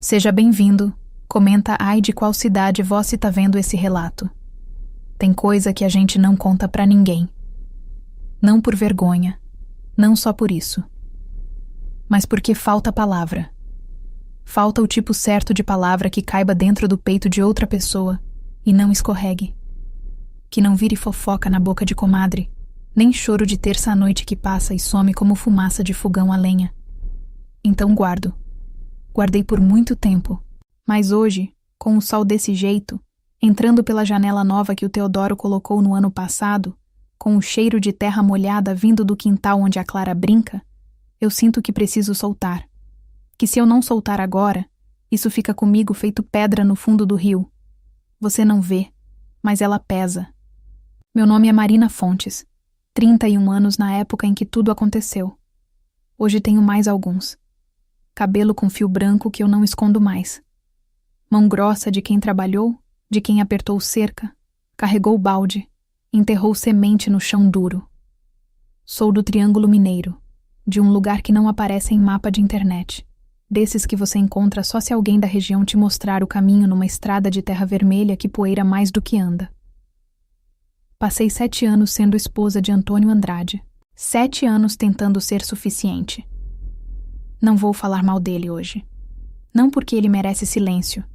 Seja bem-vindo. Comenta ai de qual cidade você tá vendo esse relato. Tem coisa que a gente não conta pra ninguém. Não por vergonha, não só por isso. Mas porque falta palavra. Falta o tipo certo de palavra que caiba dentro do peito de outra pessoa e não escorregue. Que não vire fofoca na boca de comadre, nem choro de terça à noite que passa e some como fumaça de fogão a lenha. Então guardo. Guardei por muito tempo, mas hoje, com o sol desse jeito, entrando pela janela nova que o Teodoro colocou no ano passado, com o cheiro de terra molhada vindo do quintal onde a Clara brinca, eu sinto que preciso soltar. Que se eu não soltar agora, isso fica comigo feito pedra no fundo do rio. Você não vê, mas ela pesa. Meu nome é Marina Fontes, 31 anos na época em que tudo aconteceu. Hoje tenho mais alguns. Cabelo com fio branco que eu não escondo mais. Mão grossa de quem trabalhou, de quem apertou cerca, carregou balde, enterrou semente no chão duro. Sou do Triângulo Mineiro, de um lugar que não aparece em mapa de internet, desses que você encontra só se alguém da região te mostrar o caminho numa estrada de terra vermelha que poeira mais do que anda. Passei 7 anos sendo esposa de Antônio Andrade, 7 anos tentando ser suficiente. Não vou falar mal dele hoje. Não porque ele merece silêncio,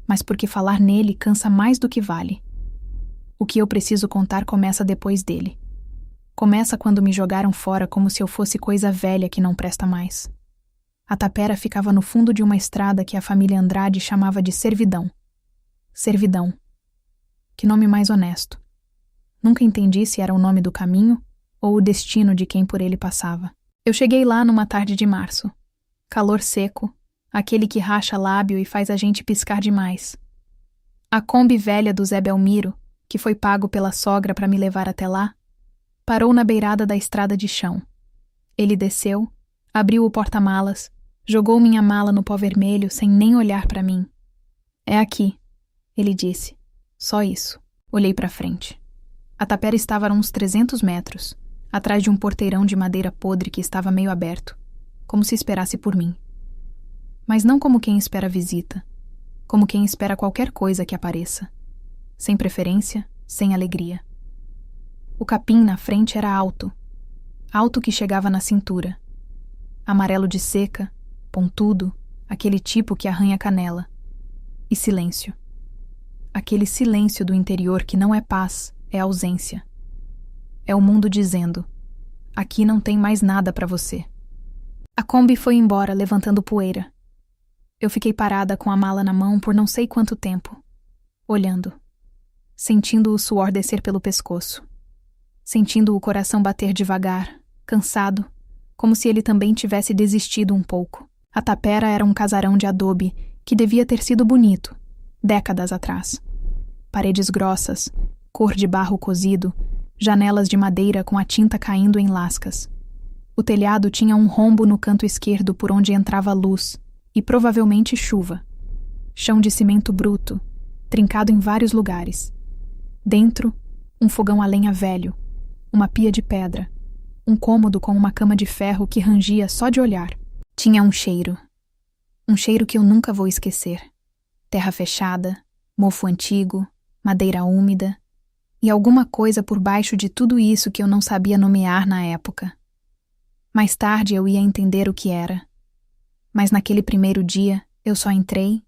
mas porque falar nele cansa mais do que vale. O que eu preciso contar começa depois dele. Começa quando me jogaram fora como se eu fosse coisa velha que não presta mais. A tapera ficava no fundo de uma estrada que a família Andrade chamava de Servidão. Servidão. Que nome mais honesto. Nunca entendi se era o nome do caminho ou o destino de quem por ele passava. Eu cheguei lá numa tarde de março. Calor seco, aquele que racha lábio e faz a gente piscar demais. A Kombi velha do Zé Belmiro, que foi pago pela sogra para me levar até lá, parou na beirada da estrada de chão. Ele desceu, abriu o porta-malas, jogou minha mala no pó vermelho sem nem olhar para mim. É aqui, ele disse. Só isso. Olhei para frente. A tapera estava a uns 300 metros, atrás de um porteirão de madeira podre que estava meio aberto, como se esperasse por mim. Mas não como quem espera visita, como quem espera qualquer coisa que apareça. Sem preferência, sem alegria. O capim na frente era alto, alto que chegava na cintura. Amarelo de seca, pontudo, aquele tipo que arranha a canela. E silêncio. Aquele silêncio do interior que não é paz, é ausência. É o mundo dizendo: aqui não tem mais nada para você. A Kombi foi embora, levantando poeira. Eu fiquei parada com a mala na mão por não sei quanto tempo, olhando, sentindo o suor descer pelo pescoço, sentindo o coração bater devagar, cansado, como se ele também tivesse desistido um pouco. A tapera era um casarão de adobe que devia ter sido bonito, décadas atrás. Paredes grossas, cor de barro cozido, janelas de madeira com a tinta caindo em lascas. O telhado tinha um rombo no canto esquerdo por onde entrava luz e provavelmente chuva. Chão de cimento bruto, trincado em vários lugares. Dentro, um fogão a lenha velho, uma pia de pedra, um cômodo com uma cama de ferro que rangia só de olhar. Tinha um cheiro que eu nunca vou esquecer. Terra fechada, mofo antigo, madeira úmida e alguma coisa por baixo de tudo isso que eu não sabia nomear na época. Mais tarde eu ia entender o que era. Mas naquele primeiro dia eu só entrei,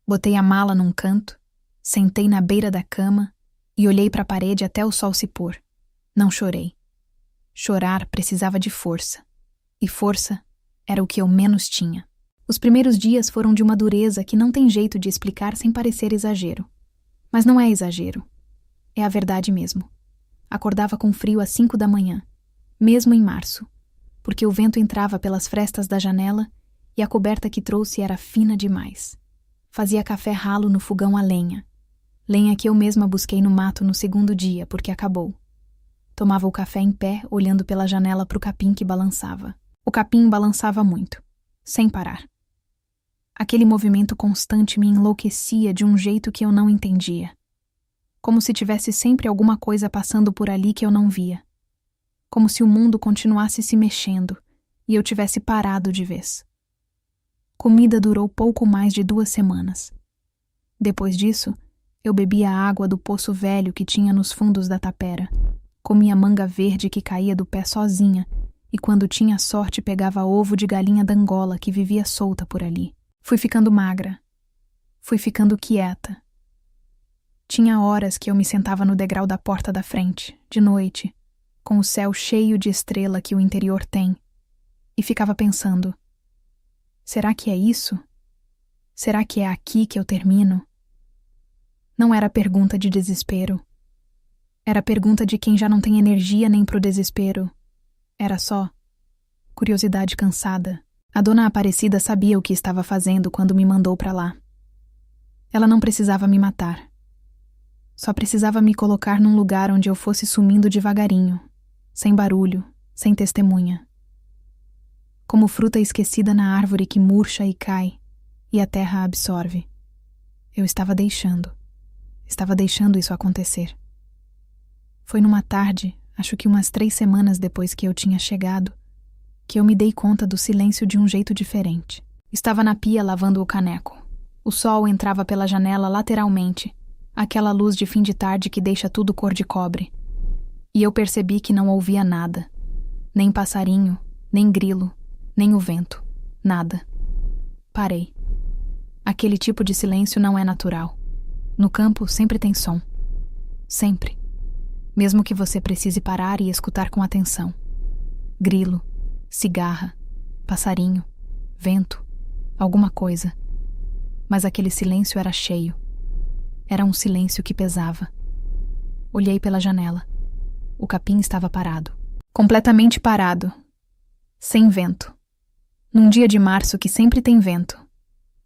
botei a mala num canto, sentei na beira da cama e olhei para a parede até o sol se pôr. Não chorei. Chorar precisava de força. E força era o que eu menos tinha. Os primeiros dias foram de uma dureza que não tem jeito de explicar sem parecer exagero. Mas não é exagero. É a verdade mesmo. Acordava com frio às 5 da manhã, mesmo em março, porque o vento entrava pelas frestas da janela e a coberta que trouxe era fina demais. Fazia café ralo no fogão a lenha. Lenha que eu mesma busquei no mato no segundo dia, porque acabou. Tomava o café em pé, olhando pela janela para o capim que balançava. O capim balançava muito, sem parar. Aquele movimento constante me enlouquecia de um jeito que eu não entendia. Como se tivesse sempre alguma coisa passando por ali que eu não via. Como se o mundo continuasse se mexendo e eu tivesse parado de vez. Comida durou pouco mais de 2 semanas. Depois disso, eu bebia a água do poço velho que tinha nos fundos da tapera. Comia manga verde que caía do pé sozinha e, quando tinha sorte, pegava ovo de galinha d'Angola que vivia solta por ali. Fui ficando magra. Fui ficando quieta. Tinha horas que eu me sentava no degrau da porta da frente, de noite, com o céu cheio de estrela que o interior tem, e ficava pensando: será que é isso? Será que é aqui que eu termino? Não era pergunta de desespero. Era pergunta de quem já não tem energia nem pro desespero. Era só curiosidade cansada. A dona Aparecida sabia o que estava fazendo quando me mandou pra lá. Ela não precisava me matar. Só precisava me colocar num lugar onde eu fosse sumindo devagarinho, sem barulho, sem testemunha. Como fruta esquecida na árvore que murcha e cai, e a terra a absorve. Eu estava deixando isso acontecer. Foi numa tarde, acho que umas 3 semanas depois que eu tinha chegado, que eu me dei conta do silêncio de um jeito diferente. Estava na pia lavando o caneco. O sol entrava pela janela lateralmente, aquela luz de fim de tarde que deixa tudo cor de cobre. E eu percebi que não ouvia nada. Nem passarinho, nem grilo, nem o vento. Nada. Parei. Aquele tipo de silêncio não é natural. No campo sempre tem som. Sempre. Mesmo que você precise parar e escutar com atenção. Grilo, cigarra, passarinho, vento, alguma coisa. Mas aquele silêncio era cheio. Era um silêncio que pesava. Olhei pela janela. O capim estava parado. Completamente parado. Sem vento. Num dia de março que sempre tem vento.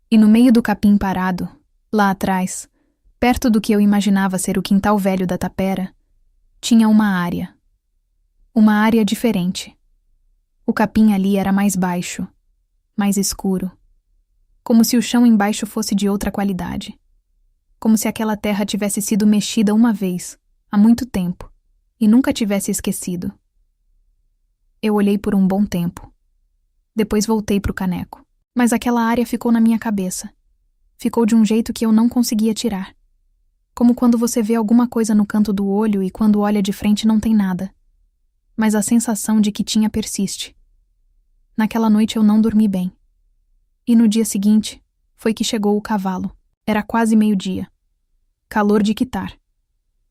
E no meio do capim parado, lá atrás, perto do que eu imaginava ser o quintal velho da tapera, tinha uma área. Uma área diferente. O capim ali era mais baixo, mais escuro. Como se o chão embaixo fosse de outra qualidade. Como se aquela terra tivesse sido mexida uma vez, há muito tempo, e nunca tivesse esquecido. Eu olhei por um bom tempo. Depois voltei pro caneco. Mas aquela área ficou na minha cabeça. Ficou de um jeito que eu não conseguia tirar. Como quando você vê alguma coisa no canto do olho e quando olha de frente não tem nada. Mas a sensação de que tinha persiste. Naquela noite eu não dormi bem. E no dia seguinte, foi que chegou o cavalo. Era quase meio-dia. Calor de quitar.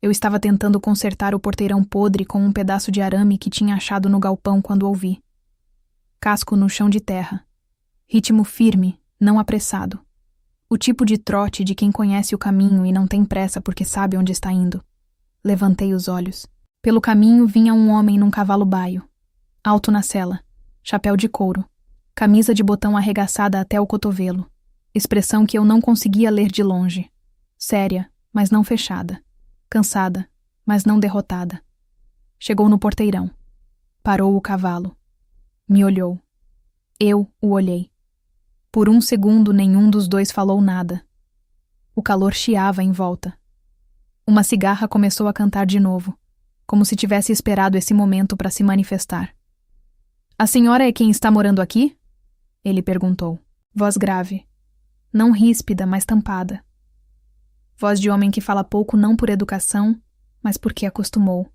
Eu estava tentando consertar o porteirão podre com um pedaço de arame que tinha achado no galpão quando ouvi. Casco no chão de terra. Ritmo firme, não apressado. O tipo de trote de quem conhece o caminho e não tem pressa porque sabe onde está indo. Levantei os olhos. Pelo caminho vinha um homem num cavalo baio. Alto na sela. Chapéu de couro. Camisa de botão arregaçada até o cotovelo. Expressão que eu não conseguia ler de longe. Séria, mas não fechada. Cansada, mas não derrotada. Chegou no porteirão. Parou o cavalo. Me olhou. Eu o olhei. Por um segundo nenhum dos dois falou nada. O calor chiava em volta. Uma cigarra começou a cantar de novo, como se tivesse esperado esse momento para se manifestar. "A senhora é quem está morando aqui?" Ele perguntou. Voz grave. Não ríspida, mas tampada. Voz de homem que fala pouco não por educação, mas porque acostumou.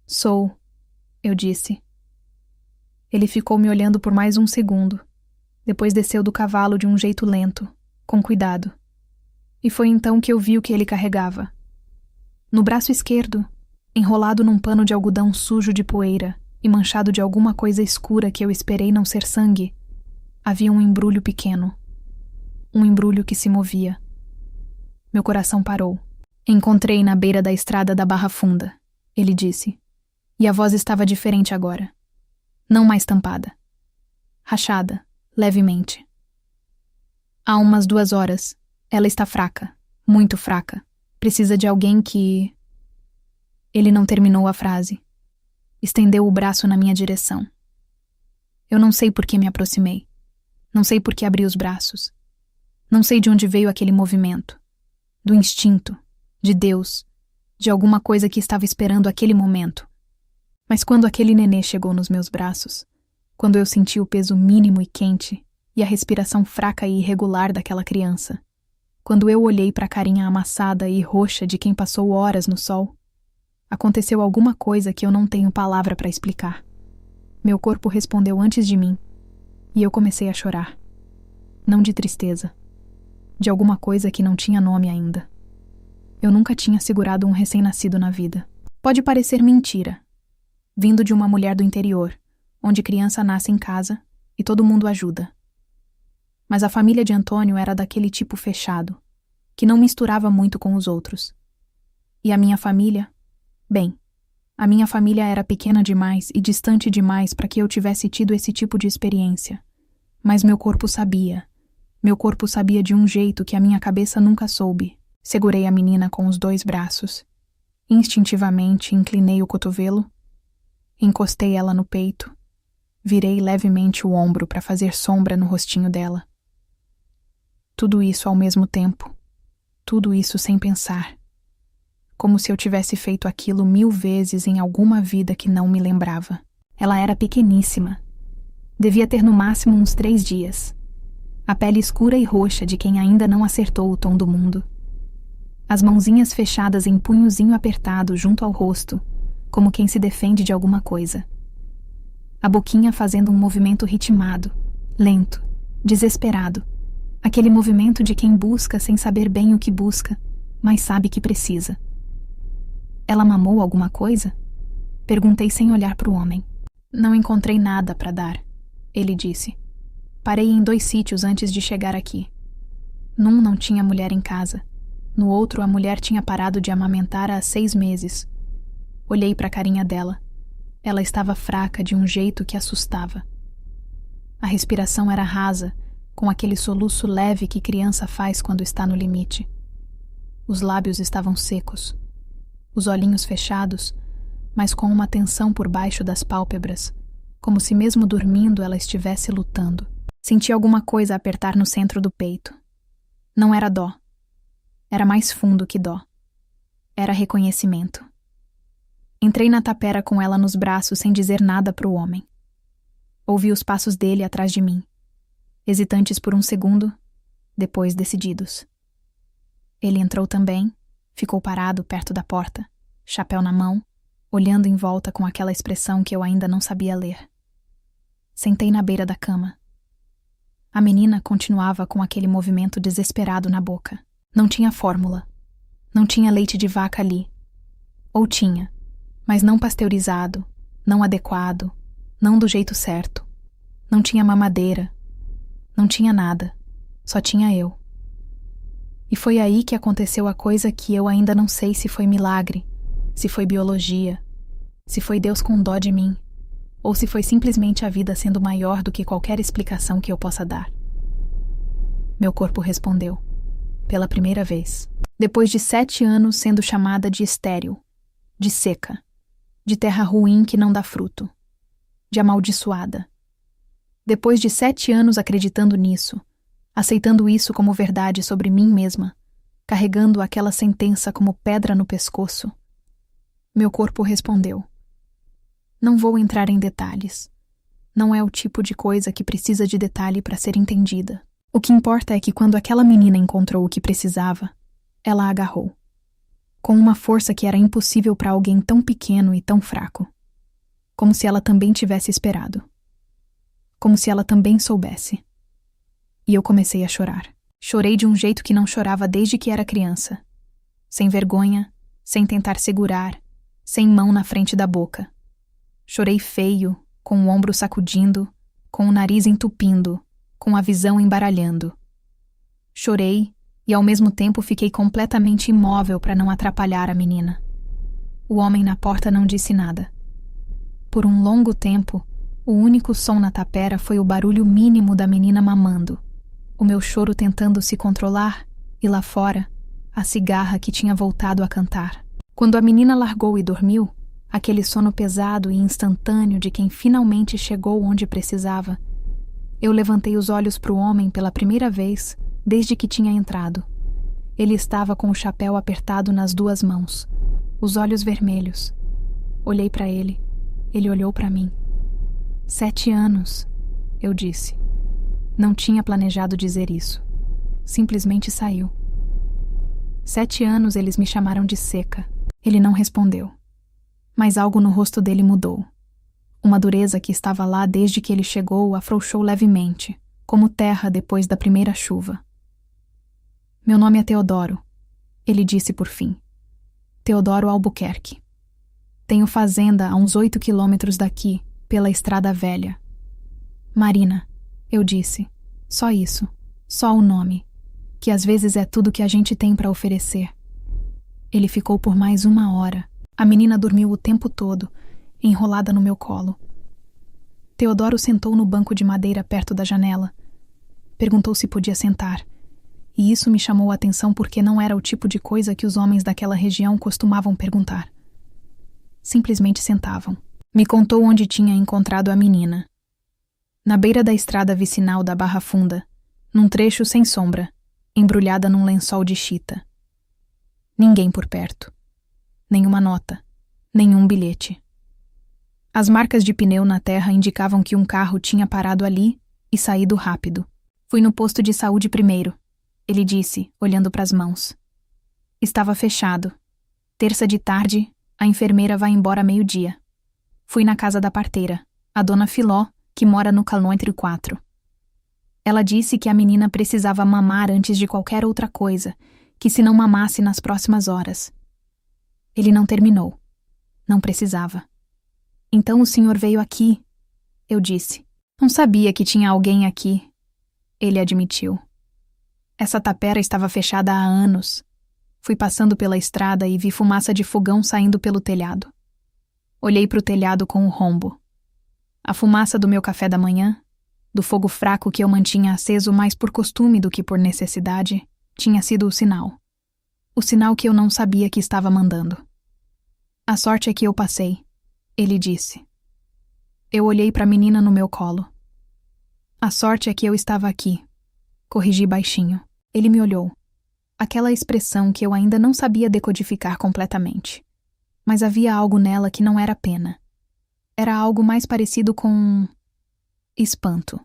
"Sou", eu disse. Ele ficou me olhando por mais um segundo. Depois desceu do cavalo de um jeito lento, com cuidado. E foi então que eu vi o que ele carregava. No braço esquerdo, enrolado num pano de algodão sujo de poeira e manchado de alguma coisa escura que eu esperei não ser sangue, havia um embrulho pequeno. Um embrulho que se movia. Meu coração parou. "Encontrei na beira da estrada da Barra Funda", ele disse. E a voz estava diferente agora. Não mais tampada. Rachada. Levemente. "Há umas 2 horas. Ela está fraca. Muito fraca. Precisa de alguém que..." Ele não terminou a frase. Estendeu o braço na minha direção. Eu não sei por que me aproximei. Não sei por que abri os braços. Não sei de onde veio aquele movimento. Do instinto. De Deus. De alguma coisa que estava esperando aquele momento. Mas quando aquele nenê chegou nos meus braços, quando eu senti o peso mínimo e quente, e a respiração fraca e irregular daquela criança. Quando eu olhei para a carinha amassada e roxa de quem passou horas no sol, aconteceu alguma coisa que eu não tenho palavra para explicar. Meu corpo respondeu antes de mim, e eu comecei a chorar. Não de tristeza, de alguma coisa que não tinha nome ainda. Eu nunca tinha segurado um recém-nascido na vida. Pode parecer mentira, vindo de uma mulher do interior, onde criança nasce em casa e todo mundo ajuda. Mas a família de Antônio era daquele tipo fechado, que não misturava muito com os outros. E a minha família? Bem, a minha família era pequena demais e distante demais para que eu tivesse tido esse tipo de experiência. Mas meu corpo sabia. Meu corpo sabia de um jeito que a minha cabeça nunca soube. Segurei a menina com os 2 braços. Instintivamente inclinei o cotovelo, encostei ela no peito, virei levemente o ombro para fazer sombra no rostinho dela. Tudo isso ao mesmo tempo. Tudo isso sem pensar. Como se eu tivesse feito aquilo 1000 vezes em alguma vida que não me lembrava. Ela era pequeníssima. Devia ter no máximo uns 3 dias. A pele escura e roxa de quem ainda não acertou o tom do mundo. As mãozinhas fechadas em punhozinho apertado junto ao rosto, como quem se defende de alguma coisa. A boquinha fazendo um movimento ritmado, lento, desesperado. Aquele movimento de quem busca sem saber bem o que busca, mas sabe que precisa. Ela mamou alguma coisa? Perguntei sem olhar para o homem. Não encontrei nada para dar, ele disse. Parei em 2 sítios antes de chegar aqui. Num não tinha mulher em casa. No outro, a mulher tinha parado de amamentar há 6 meses. Olhei para a carinha dela. Ela estava fraca de um jeito que assustava. A respiração era rasa, com aquele soluço leve que criança faz quando está no limite. Os lábios estavam secos. Os olhinhos fechados, mas com uma tensão por baixo das pálpebras, como se mesmo dormindo ela estivesse lutando. Senti alguma coisa apertar no centro do peito. Não era dó. Era mais fundo que dó. Era reconhecimento. Entrei na tapera com ela nos braços sem dizer nada para o homem. Ouvi os passos dele atrás de mim, hesitantes por um segundo, depois decididos. Ele entrou também, ficou parado perto da porta, chapéu na mão, olhando em volta com aquela expressão que eu ainda não sabia ler. Sentei na beira da cama. A menina continuava com aquele movimento desesperado na boca. Não tinha fórmula. Não tinha leite de vaca ali. Ou tinha, mas não pasteurizado, não adequado, não do jeito certo. Não tinha mamadeira. Não tinha nada. Só tinha eu. E foi aí que aconteceu a coisa que eu ainda não sei se foi milagre, se foi biologia, se foi Deus com dó de mim, ou se foi simplesmente a vida sendo maior do que qualquer explicação que eu possa dar. Meu corpo respondeu. Pela primeira vez. Depois de 7 anos sendo chamada de estéril, de seca, de terra ruim que não dá fruto, de amaldiçoada. Depois de 7 anos acreditando nisso, aceitando isso como verdade sobre mim mesma, carregando aquela sentença como pedra no pescoço, meu corpo respondeu. Não vou entrar em detalhes. Não é o tipo de coisa que precisa de detalhe para ser entendida. O que importa é que quando aquela menina encontrou o que precisava, ela a agarrou. Com uma força que era impossível para alguém tão pequeno e tão fraco. Como se ela também tivesse esperado. Como se ela também soubesse. E eu comecei a chorar. Chorei de um jeito que não chorava desde que era criança. Sem vergonha, sem tentar segurar, sem mão na frente da boca. Chorei feio, com o ombro sacudindo, com o nariz entupindo, com a visão embaralhando. Chorei e ao mesmo tempo fiquei completamente imóvel para não atrapalhar a menina. O homem na porta não disse nada. Por um longo tempo, o único som na tapera foi o barulho mínimo da menina mamando, o meu choro tentando se controlar e lá fora, a cigarra que tinha voltado a cantar. Quando a menina largou e dormiu, aquele sono pesado e instantâneo de quem finalmente chegou onde precisava, eu levantei os olhos para o homem pela primeira vez desde que tinha entrado. Ele estava com o chapéu apertado nas 2 mãos, os olhos vermelhos. Olhei para ele. Ele olhou para mim. 7 anos, eu disse. Não tinha planejado dizer isso. Simplesmente saiu. 7 anos eles me chamaram de seca. Ele não respondeu. Mas algo no rosto dele mudou. Uma dureza que estava lá desde que ele chegou afrouxou levemente, como terra depois da primeira chuva. Meu nome é Teodoro, ele disse por fim. Teodoro Albuquerque. Tenho fazenda a uns 8 quilômetros daqui, pela estrada velha. Marina, eu disse. Só isso. Só o nome. Que às vezes é tudo que a gente tem para oferecer. Ele ficou por mais 1 hora. A menina dormiu o tempo todo, enrolada no meu colo. Teodoro sentou no banco de madeira perto da janela. Perguntou se podia sentar. E isso me chamou a atenção porque não era o tipo de coisa que os homens daquela região costumavam perguntar. Simplesmente sentavam. Me contou onde tinha encontrado a menina. Na beira da estrada vicinal da Barra Funda, num trecho sem sombra, embrulhada num lençol de chita. Ninguém por perto. Nenhuma nota. Nenhum bilhete. As marcas de pneu na terra indicavam que um carro tinha parado ali e saído rápido. Fui no posto de saúde primeiro, ele disse, olhando para as mãos. Estava fechado. Terça de tarde, a enfermeira vai embora 12:00. Fui na casa da parteira, a dona Filó, que mora no quilômetro 4. Ela disse que a menina precisava mamar antes de qualquer outra coisa, que se não mamasse nas próximas horas. Ele não terminou. Não precisava. Então o senhor veio aqui, eu disse. Não sabia que tinha alguém aqui, ele admitiu. Essa tapera estava fechada há anos. Fui passando pela estrada e vi fumaça de fogão saindo pelo telhado. Olhei para o telhado com o rombo. A fumaça do meu café da manhã, do fogo fraco que eu mantinha aceso mais por costume do que por necessidade, tinha sido o sinal. O sinal que eu não sabia que estava mandando. A sorte é que eu passei, ele disse. Eu olhei para a menina no meu colo. A sorte é que eu estava aqui. Corrigi baixinho. Ele me olhou. Aquela expressão que eu ainda não sabia decodificar completamente. Mas havia algo nela que não era pena. Era algo mais parecido com espanto.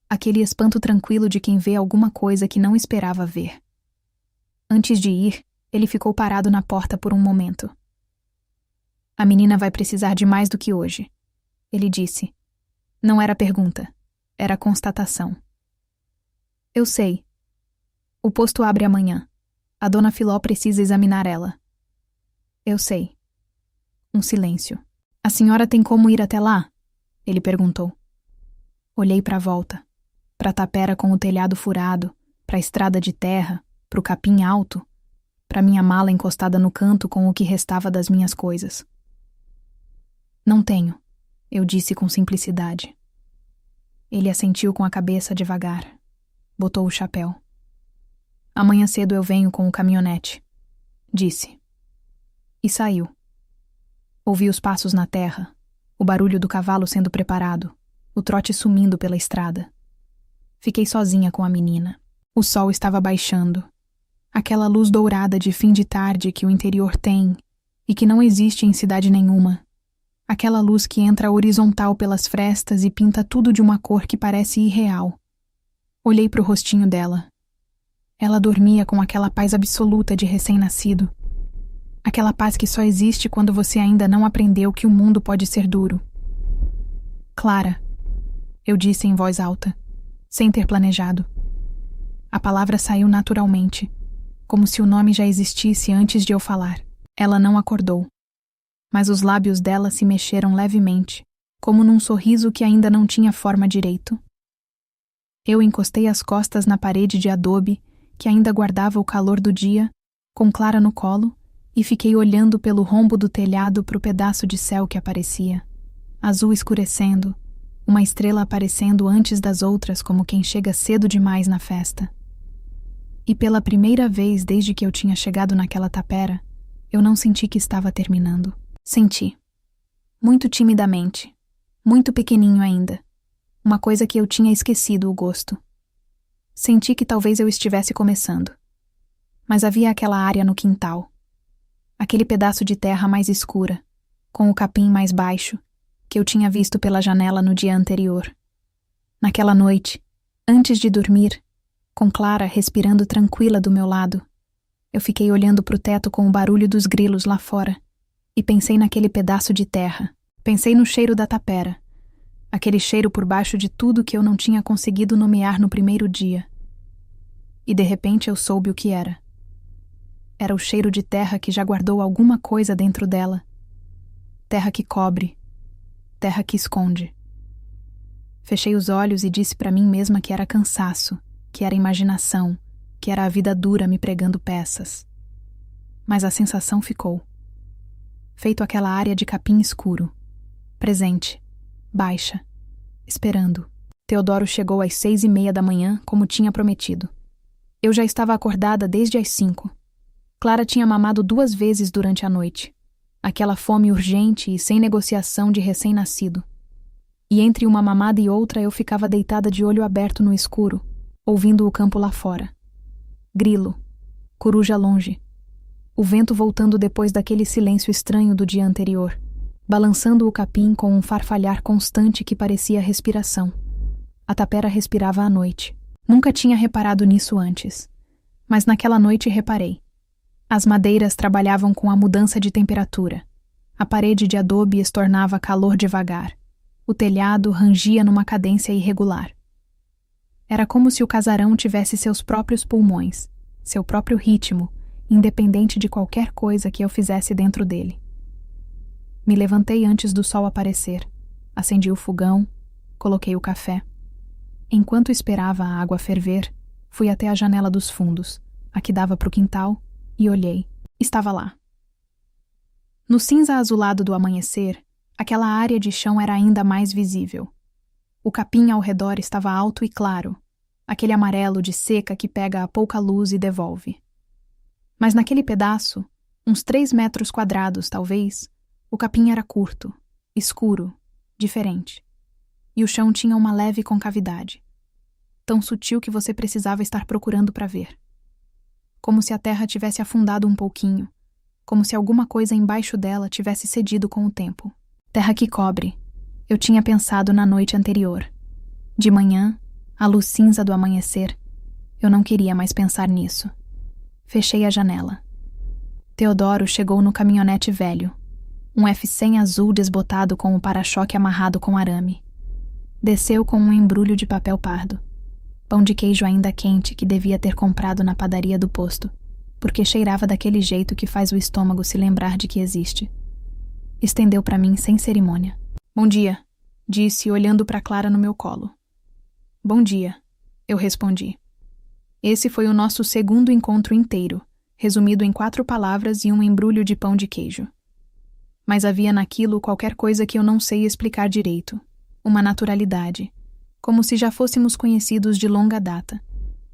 Aquele espanto tranquilo de quem vê alguma coisa que não esperava ver. Antes de ir, ele ficou parado na porta por um momento. A menina vai precisar de mais do que hoje, ele disse. Não era pergunta, era constatação. Eu sei. O posto abre amanhã. A dona Filó precisa examinar ela. Eu sei. Um silêncio. A senhora tem como ir até lá? Ele perguntou. Olhei para a volta. Para a tapera com o telhado furado, para a estrada de terra, para o capim alto, para minha mala encostada no canto com o que restava das minhas coisas. Não tenho, eu disse com simplicidade. Ele assentiu com a cabeça devagar. Botou o chapéu. Amanhã cedo eu venho com o caminhonete, disse. E saiu. Ouvi os passos na terra, o barulho do cavalo sendo preparado, o trote sumindo pela estrada. Fiquei sozinha com a menina. O sol estava baixando. Aquela luz dourada de fim de tarde que o interior tem e que não existe em cidade nenhuma. Aquela luz que entra horizontal pelas frestas e pinta tudo de uma cor que parece irreal. Olhei para o rostinho dela. Ela dormia com aquela paz absoluta de recém-nascido. Aquela paz que só existe quando você ainda não aprendeu que o mundo pode ser duro. Clara, eu disse em voz alta, sem ter planejado. A palavra saiu naturalmente, como se o nome já existisse antes de eu falar. Ela não acordou. Mas os lábios dela se mexeram levemente, como num sorriso que ainda não tinha forma direito. Eu encostei as costas na parede de adobe, que ainda guardava o calor do dia, com Clara no colo, e fiquei olhando pelo rombo do telhado para o pedaço de céu que aparecia. Azul escurecendo, uma estrela aparecendo antes das outras como quem chega cedo demais na festa. E pela primeira vez desde que eu tinha chegado naquela tapera, eu não senti que estava terminando. Senti. Muito timidamente. Muito pequenininho ainda. Uma coisa que eu tinha esquecido o gosto. Senti que talvez eu estivesse começando. Mas havia aquela área no quintal. Aquele pedaço de terra mais escura, com o capim mais baixo, que eu tinha visto pela janela no dia anterior. Naquela noite, Antes de dormir, com Clara respirando tranquila do meu lado, eu fiquei olhando para o teto com o barulho dos grilos lá fora e pensei naquele pedaço de terra. Pensei no cheiro da tapera, aquele cheiro por baixo de tudo que eu não tinha conseguido nomear no primeiro dia. E de repente eu soube o que era. Era o cheiro de terra que já guardou alguma coisa dentro dela. Terra que cobre, terra que esconde. Fechei os olhos e disse para mim mesma que era cansaço, que era imaginação, que era a vida dura me pregando peças. Mas a sensação ficou. Feito aquela área de capim escuro, presente, baixa, esperando. Teodoro chegou às 6:30 da manhã, como tinha prometido. Eu já estava acordada desde as 5. Clara tinha mamado 2 vezes durante a noite. Aquela fome urgente e sem negociação de recém-nascido. E entre uma mamada e outra eu ficava deitada de olho aberto no escuro, ouvindo o campo lá fora. Grilo, coruja longe. O vento voltando depois daquele silêncio estranho do dia anterior, balançando o capim com um farfalhar constante que parecia respiração. A tapera respirava à noite. Nunca tinha reparado nisso antes, mas naquela noite reparei. As madeiras trabalhavam com a mudança de temperatura. A parede de adobe estornava calor devagar. O telhado rangia numa cadência irregular. Era como se o casarão tivesse seus próprios pulmões, seu próprio ritmo, independente de qualquer coisa que eu fizesse dentro dele. Me levantei antes do sol aparecer, acendi o fogão, coloquei o café. Enquanto esperava a água ferver, fui até a janela dos fundos, a que dava para o quintal, e olhei. Estava lá. No cinza azulado do amanhecer, aquela área de chão era ainda mais visível. O capim ao redor estava alto e claro, aquele amarelo de seca que pega a pouca luz e devolve. Mas naquele pedaço, uns 3 metros quadrados talvez, o capim era curto, escuro, diferente. E o chão tinha uma leve concavidade, tão sutil que você precisava estar procurando para ver. Como se a terra tivesse afundado um pouquinho, como se alguma coisa embaixo dela tivesse cedido com o tempo. Terra que cobre, eu tinha pensado na noite anterior. De manhã, à luz cinza do amanhecer, eu não queria mais pensar nisso. Fechei a janela. Teodoro chegou no caminhonete velho, um F100 azul desbotado com o para-choque amarrado com arame. Desceu com um embrulho de papel pardo. Pão de queijo ainda quente que devia ter comprado na padaria do posto, porque cheirava daquele jeito que faz o estômago se lembrar de que existe. Estendeu para mim sem cerimônia. Bom dia, disse olhando para Clara no meu colo. Bom dia, eu respondi. Esse foi o nosso segundo encontro inteiro, resumido em 4 palavras e um embrulho de pão de queijo. Mas havia naquilo qualquer coisa que eu não sei explicar direito. Uma naturalidade, como se já fôssemos conhecidos de longa data,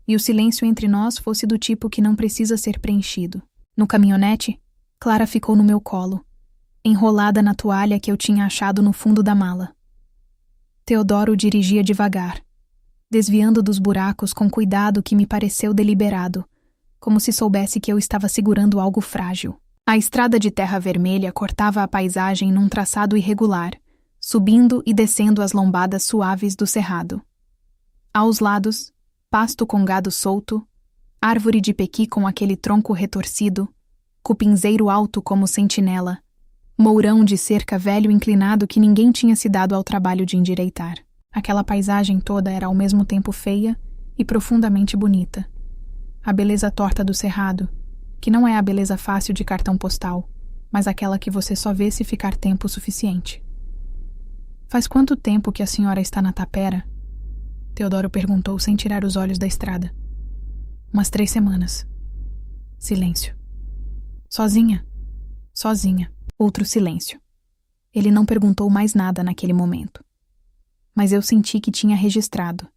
e o silêncio entre nós fosse do tipo que não precisa ser preenchido. No caminhonete, Clara ficou no meu colo, enrolada na toalha que eu tinha achado no fundo da mala. Teodoro dirigia devagar, desviando dos buracos com cuidado que me pareceu deliberado, como se soubesse que eu estava segurando algo frágil. A estrada de terra vermelha cortava a paisagem num traçado irregular, subindo e descendo as lombadas suaves do cerrado. Aos lados, pasto com gado solto, árvore de pequi com aquele tronco retorcido, cupinzeiro alto como sentinela, mourão de cerca velho inclinado que ninguém tinha se dado ao trabalho de endireitar. Aquela paisagem toda era ao mesmo tempo feia e profundamente bonita. A beleza torta do cerrado, que não é a beleza fácil de cartão postal, mas aquela que você só vê se ficar tempo suficiente. Faz quanto tempo que a senhora está na tapera? Teodoro perguntou sem tirar os olhos da estrada. Umas 3 semanas. Silêncio. Sozinha? Sozinha. Outro silêncio. Ele não perguntou mais nada naquele momento. Mas eu senti que tinha registrado,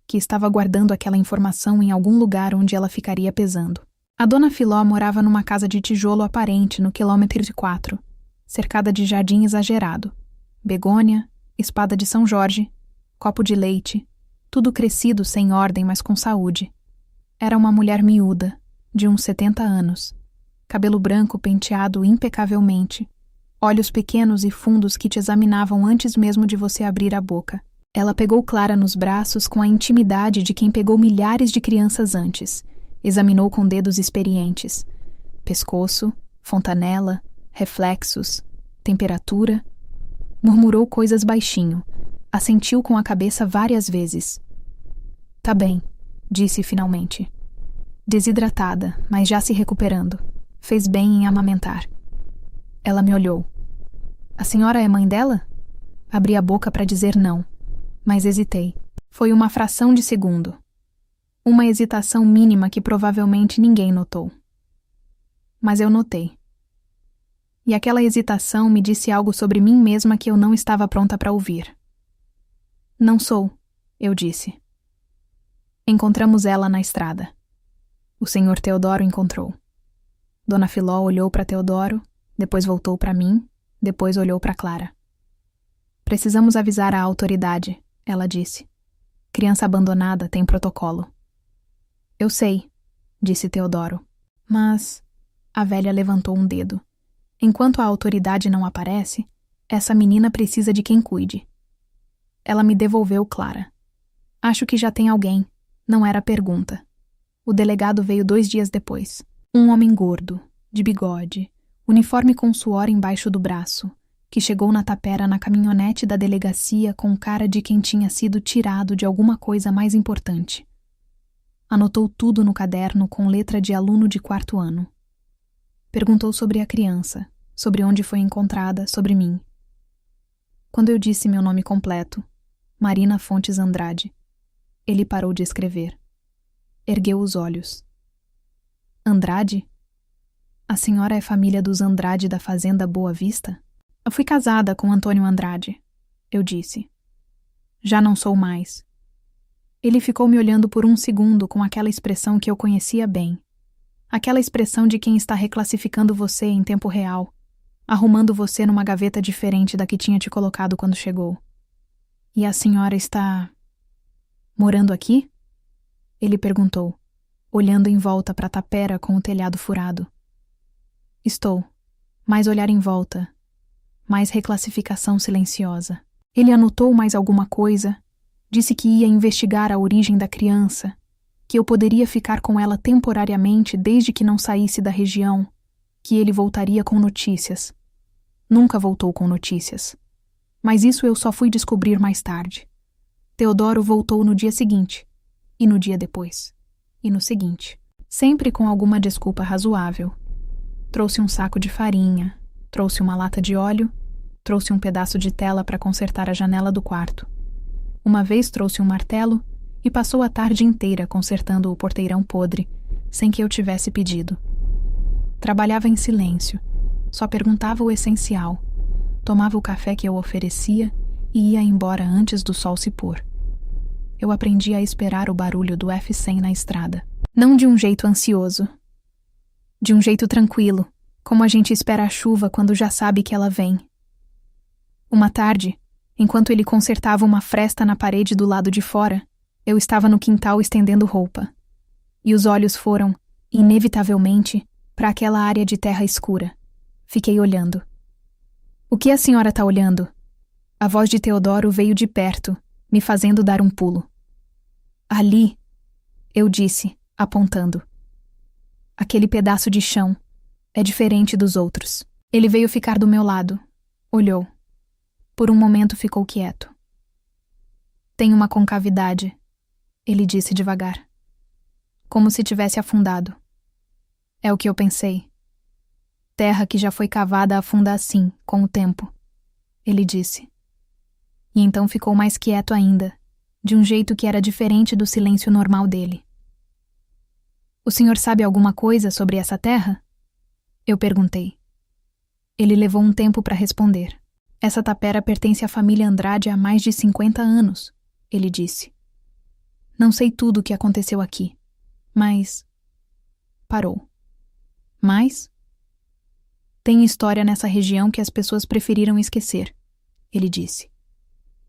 que estava guardando aquela informação em algum lugar onde ela ficaria pesando. A dona Filó morava numa casa de tijolo aparente no quilômetro 4, cercada de jardim exagerado, begônia, espada de São Jorge, copo de leite, tudo crescido sem ordem, mas com saúde. Era uma mulher miúda, de uns 70 anos, cabelo branco penteado impecavelmente, olhos pequenos e fundos que te examinavam antes mesmo de você abrir a boca. Ela pegou Clara nos braços com a intimidade de quem pegou milhares de crianças antes. Examinou com dedos experientes. Pescoço, fontanela, reflexos, temperatura. Murmurou coisas baixinho. Assentiu com a cabeça várias vezes. Tá bem, disse finalmente. Desidratada, mas já se recuperando. Fez bem em amamentar. Ela me olhou. A senhora é mãe dela? Abri a boca para dizer não, mas hesitei. Foi uma fração de segundo. Uma hesitação mínima que provavelmente ninguém notou. Mas eu notei. E aquela hesitação me disse algo sobre mim mesma que eu não estava pronta para ouvir. Não sou, eu disse. Encontramos ela na estrada. O senhor Teodoro encontrou. Dona Filó olhou para Teodoro, depois voltou para mim, depois olhou para Clara. Precisamos avisar a autoridade, ela disse. Criança abandonada tem protocolo. Eu sei, disse Teodoro. Mas... A velha levantou um dedo. Enquanto a autoridade não aparece, essa menina precisa de quem cuide. Ela me devolveu Clara. Acho que já tem alguém. Não era pergunta. O delegado veio 2 dias depois. Um homem gordo, de bigode, uniforme com suor embaixo do braço, que chegou na tapera na caminhonete da delegacia com cara de quem tinha sido tirado de alguma coisa mais importante. Anotou tudo no caderno com letra de aluno de 4º ano. Perguntou sobre a criança, sobre onde foi encontrada, sobre mim. Quando eu disse meu nome completo, Marina Fontes Andrade, ele parou de escrever. Ergueu os olhos. Andrade? A senhora é família dos Andrade da fazenda Boa Vista? Eu fui casada com Antônio Andrade, eu disse. Já não sou mais. Ele ficou me olhando por um segundo com aquela expressão que eu conhecia bem. Aquela expressão de quem está reclassificando você em tempo real, arrumando você numa gaveta diferente da que tinha te colocado quando chegou. E a senhora está... morando aqui? Ele perguntou, olhando em volta para a tapera com o telhado furado. Estou. Mais olhar em volta. Mais reclassificação silenciosa. Ele anotou mais alguma coisa. Disse que ia investigar a origem da criança, que eu poderia ficar com ela temporariamente desde que não saísse da região, que ele voltaria com notícias. Nunca voltou com notícias. Mas isso eu só fui descobrir mais tarde. Teodoro voltou no dia seguinte, e no dia depois, e no seguinte, sempre com alguma desculpa razoável. Trouxe um saco de farinha, trouxe uma lata de óleo, trouxe um pedaço de tela para consertar a janela do quarto. Uma vez trouxe um martelo e passou a tarde inteira consertando o porteirão podre, sem que eu tivesse pedido. Trabalhava em silêncio, só perguntava o essencial, tomava o café que eu oferecia e ia embora antes do sol se pôr. Eu aprendi a esperar o barulho do F100 na estrada. Não de um jeito ansioso. De um jeito tranquilo, como a gente espera a chuva quando já sabe que ela vem. Uma tarde, enquanto ele consertava uma fresta na parede do lado de fora, eu estava no quintal estendendo roupa. E os olhos foram, inevitavelmente, para aquela área de terra escura. Fiquei olhando. O que a senhora está olhando? A voz de Teodoro veio de perto, me fazendo dar um pulo. Ali, eu disse, apontando. Aquele pedaço de chão é diferente dos outros. Ele veio ficar do meu lado. Olhou. Por um momento ficou quieto. Tem uma concavidade, ele disse devagar. Como se tivesse afundado. É o que eu pensei. Terra que já foi cavada afunda assim, com o tempo, ele disse. E então ficou mais quieto ainda, de um jeito que era diferente do silêncio normal dele. O senhor sabe alguma coisa sobre essa terra? Eu perguntei. Ele levou um tempo para responder. Essa tapera pertence à família Andrade há mais de 50 anos, ele disse. Não sei tudo o que aconteceu aqui, mas... Parou. Mas? Tem história nessa região que as pessoas preferiram esquecer, ele disse.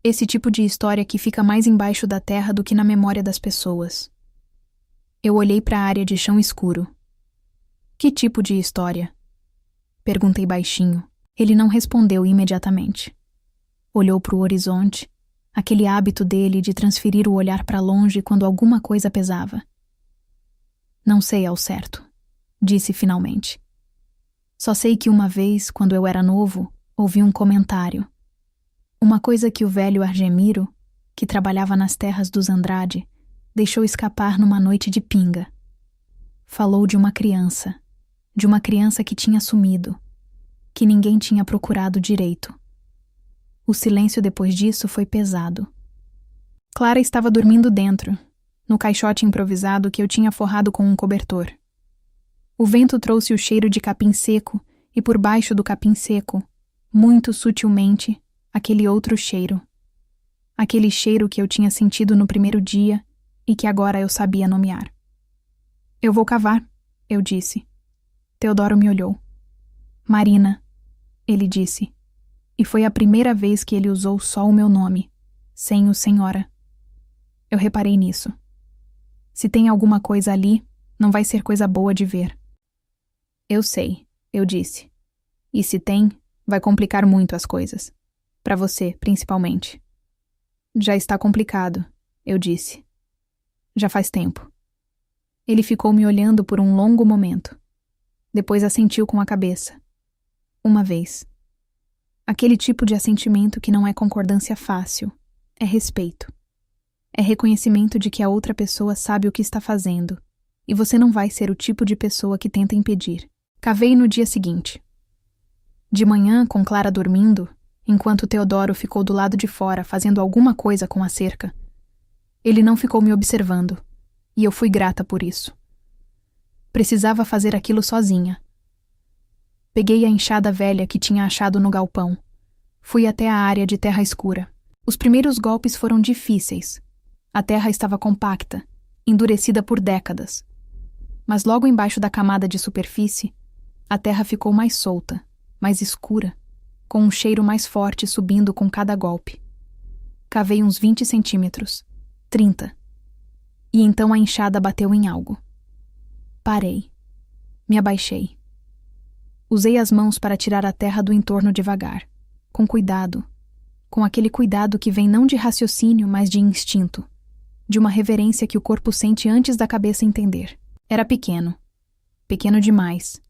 Esse tipo de história que fica mais embaixo da terra do que na memória das pessoas. Eu olhei para a área de chão escuro. Que tipo de história? Perguntei baixinho. Ele não respondeu imediatamente. Olhou para o horizonte, Aquele hábito dele de transferir o olhar para longe quando alguma coisa pesava. Não sei ao certo, disse finalmente. Só sei que uma vez, quando eu era novo, ouvi um comentário. Uma coisa que o velho Argemiro, que trabalhava nas terras dos Andrade, deixou escapar numa noite de pinga. Falou de uma criança que tinha sumido, que ninguém tinha procurado direito. O silêncio depois disso foi pesado. Clara estava dormindo dentro, no caixote improvisado que eu tinha forrado com um cobertor. O vento trouxe o cheiro de capim seco e por baixo do capim seco, muito sutilmente, aquele outro cheiro. Aquele cheiro que eu tinha sentido no primeiro dia e que agora eu sabia nomear. Eu vou cavar, eu disse. Teodoro me olhou. Marina, ele disse. E foi a primeira vez que ele usou só o meu nome, sem o senhora. Eu reparei nisso. Se tem alguma coisa ali, não vai ser coisa boa de ver. Eu sei, eu disse. E se tem, vai complicar muito as coisas. Para você, principalmente. Já está complicado, eu disse. Já faz tempo. Ele ficou me olhando por um longo momento. Depois assentiu com a cabeça. Uma vez. Aquele tipo de assentimento que não é concordância fácil. É respeito. É reconhecimento de que a outra pessoa sabe o que está fazendo, e você não vai ser o tipo de pessoa que tenta impedir. Cavei no dia seguinte. De manhã, com Clara dormindo, enquanto Teodoro ficou do lado de fora fazendo alguma coisa com a cerca. Ele não ficou me observando, e eu fui grata por isso. Precisava fazer aquilo sozinha. Peguei a enxada velha que tinha achado no galpão. Fui até a área de terra escura. Os primeiros golpes foram difíceis. A terra estava compacta, endurecida por décadas. Mas logo embaixo da camada de superfície, a terra ficou mais solta, mais escura, com um cheiro mais forte subindo com cada golpe. Cavei uns 20 centímetros, 30. E então a enxada bateu em algo. Parei. Me abaixei. Usei as mãos para tirar a terra do entorno devagar, com cuidado, com aquele cuidado que vem não de raciocínio, mas de instinto, de uma reverência que o corpo sente antes da cabeça entender. Era pequeno. Pequeno demais.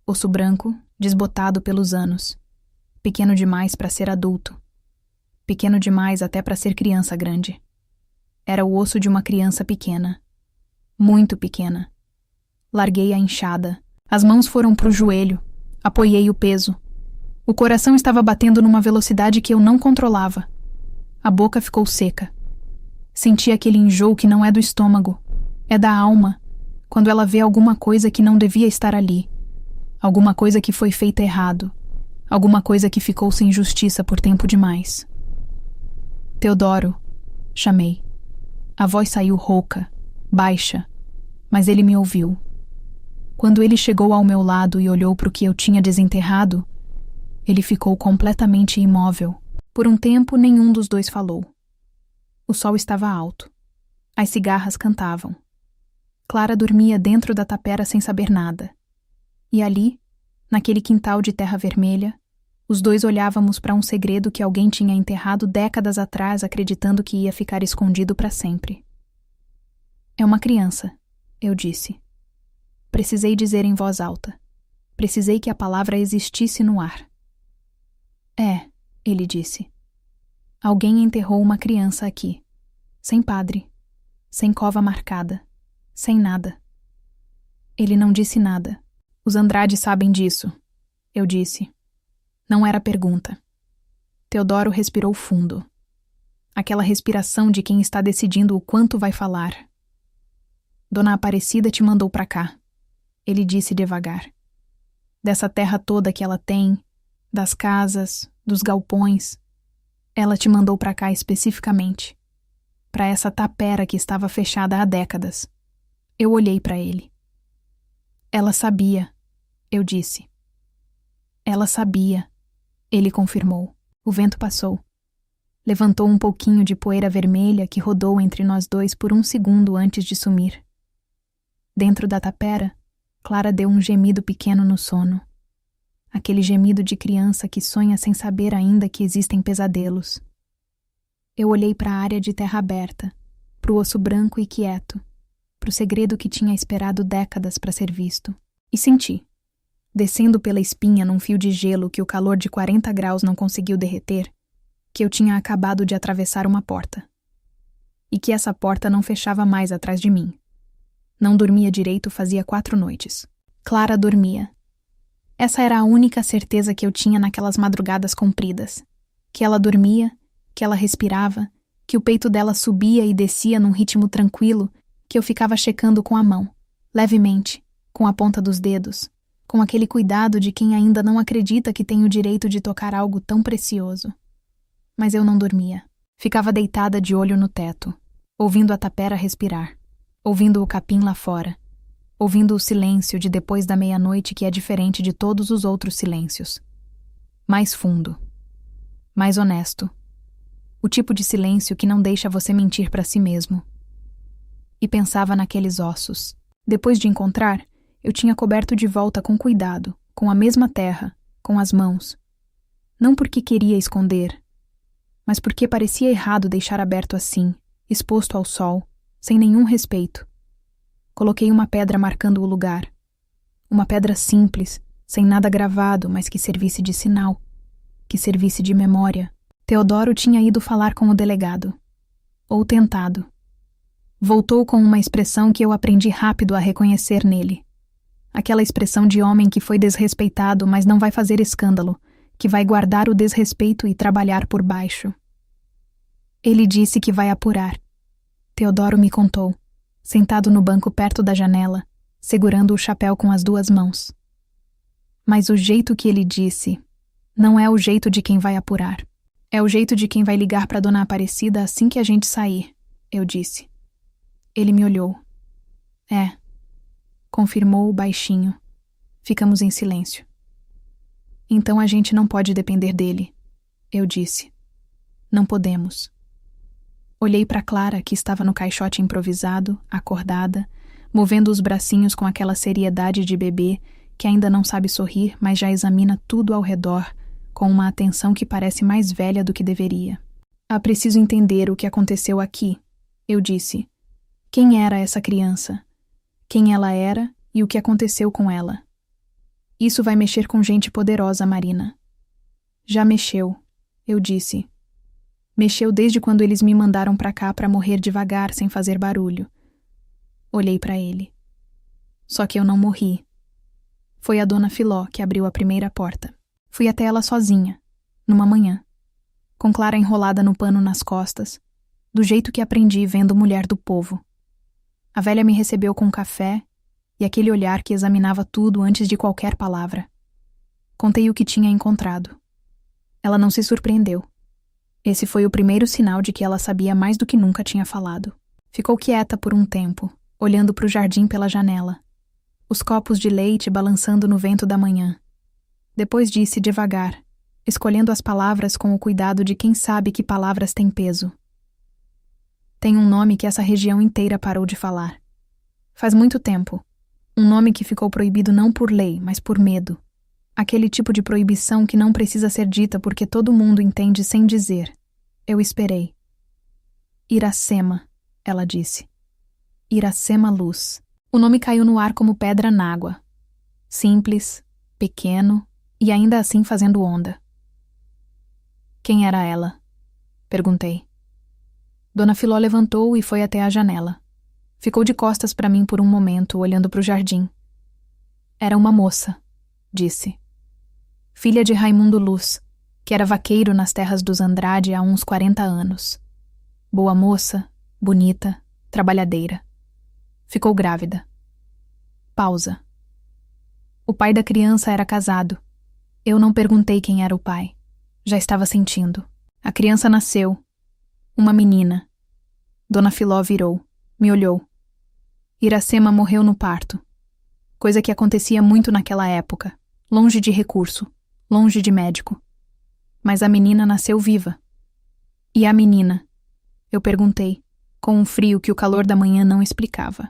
Osso branco, desbotado pelos anos. Pequeno demais para ser adulto. Pequeno demais até para ser criança grande. Era o osso de uma criança pequena. Muito pequena. Larguei a enxada. As mãos foram para o joelho. Apoiei o peso. O coração estava batendo numa velocidade que eu não controlava. A boca ficou seca. Senti aquele enjoo que não é do estômago. É da alma, quando ela vê alguma coisa que não devia estar ali. Alguma coisa que foi feita errado. Alguma coisa que ficou sem justiça por tempo demais. Teodoro, chamei. A voz saiu rouca, baixa, mas ele me ouviu. Quando ele chegou ao meu lado e olhou para o que eu tinha desenterrado, ele ficou completamente imóvel. Por um tempo, nenhum dos dois falou. O sol estava alto. As cigarras cantavam. Clara dormia dentro da tapera sem saber nada. E ali, naquele quintal de terra vermelha, os dois olhávamos para um segredo que alguém tinha enterrado décadas atrás, acreditando que ia ficar escondido para sempre. É uma criança, eu disse. Precisei dizer em voz alta. Precisei que a palavra existisse no ar. É, ele disse. Alguém enterrou uma criança aqui. Sem padre. Sem cova marcada. Sem nada. Ele não disse nada. Os Andrade sabem disso, eu disse. Não era pergunta. Teodoro respirou fundo. Aquela respiração de quem está decidindo o quanto vai falar. Dona Aparecida te mandou pra cá. Ele disse devagar. Dessa terra toda que ela tem, das casas, dos galpões, ela te mandou pra cá especificamente. Pra essa tapera que estava fechada há décadas. Eu olhei pra ele. Ela sabia, eu disse. Ela sabia, ele confirmou. O vento passou. Levantou um pouquinho de poeira vermelha que rodou entre nós dois por um segundo antes de sumir. Dentro da tapera, Clara deu um gemido pequeno no sono. Aquele gemido de criança que sonha sem saber ainda que existem pesadelos. Eu olhei para a área de terra aberta, para o osso branco e quieto, para o segredo que tinha esperado décadas para ser visto, e senti, descendo pela espinha num fio de gelo que o calor de 40 graus não conseguiu derreter, que eu tinha acabado de atravessar uma porta. E que essa porta não fechava mais atrás de mim. Não dormia direito fazia 4 noites. Clara dormia. Essa era a única certeza que eu tinha naquelas madrugadas compridas. Que ela dormia, que ela respirava, que o peito dela subia e descia num ritmo tranquilo, que eu ficava checando com a mão, levemente, com a ponta dos dedos, com aquele cuidado de quem ainda não acredita que tem o direito de tocar algo tão precioso. Mas eu não dormia. Ficava deitada de olho no teto, ouvindo a tapera respirar, ouvindo o capim lá fora, ouvindo o silêncio de depois da meia-noite que é diferente de todos os outros silêncios. Mais fundo. Mais honesto. O tipo de silêncio que não deixa você mentir para si mesmo. E pensava naqueles ossos. Depois de encontrar, eu tinha coberto de volta com cuidado, com a mesma terra, com as mãos. Não porque queria esconder, mas porque parecia errado deixar aberto assim, exposto ao sol, sem nenhum respeito. Coloquei uma pedra marcando o lugar. Uma pedra simples, sem nada gravado, mas que servisse de sinal, que servisse de memória. Teodoro tinha ido falar com o delegado. Ou tentado. Voltou com uma expressão que eu aprendi rápido a reconhecer nele. Aquela expressão de homem que foi desrespeitado, mas não vai fazer escândalo, que vai guardar o desrespeito e trabalhar por baixo. Ele disse que vai apurar. Teodoro me contou, sentado no banco perto da janela, segurando o chapéu com as 2 mãos. Mas o jeito que ele disse não é o jeito de quem vai apurar. É o jeito de quem vai ligar para Dona Aparecida assim que a gente sair, eu disse. Ele me olhou. É, confirmou baixinho. Ficamos em silêncio. Então a gente não pode depender dele, eu disse. Não podemos. Olhei para Clara, que estava no caixote improvisado, acordada, movendo os bracinhos com aquela seriedade de bebê que ainda não sabe sorrir, mas já examina tudo ao redor, com uma atenção que parece mais velha do que deveria. Preciso entender o que aconteceu aqui, eu disse. Quem era essa criança? Quem ela era e o que aconteceu com ela? Isso vai mexer com gente poderosa, Marina. Já mexeu, eu disse. Mexeu desde quando eles me mandaram pra cá pra morrer devagar, sem fazer barulho. Olhei pra ele. Só que eu não morri. Foi a Dona Filó que abriu a primeira porta. Fui até ela sozinha, numa manhã, com Clara enrolada no pano nas costas, do jeito que aprendi vendo Mulher do Povo. A velha me recebeu com café e aquele olhar que examinava tudo antes de qualquer palavra. Contei o que tinha encontrado. Ela não se surpreendeu. Esse foi o primeiro sinal de que ela sabia mais do que nunca tinha falado. Ficou quieta por um tempo, olhando para o jardim pela janela, os copos de leite balançando no vento da manhã. Depois disse devagar, escolhendo as palavras com o cuidado de quem sabe que palavras têm peso. Tem um nome que essa região inteira parou de falar. Faz muito tempo. Um nome que ficou proibido não por lei, mas por medo. Aquele tipo de proibição que não precisa ser dita porque todo mundo entende sem dizer. Eu esperei. Iracema, ela disse. Iracema Luz. O nome caiu no ar como pedra n'água. Simples, pequeno e ainda assim fazendo onda. Quem era ela? Perguntei. Dona Filó levantou e foi até a janela. Ficou de costas para mim por um momento, olhando para o jardim. Era uma moça, disse. Filha de Raimundo Luz, que era vaqueiro nas terras dos Andrade há uns 40 anos. Boa moça, bonita, trabalhadeira. Ficou grávida. Pausa. O pai da criança era casado. Eu não perguntei quem era o pai. Já estava sentindo. A criança nasceu. Uma menina. Dona Filó virou. Me olhou. Iracema morreu no parto. Coisa que acontecia muito naquela época. Longe de recurso. Longe de médico. Mas a menina nasceu viva. E a menina? Eu perguntei, com um frio que o calor da manhã não explicava.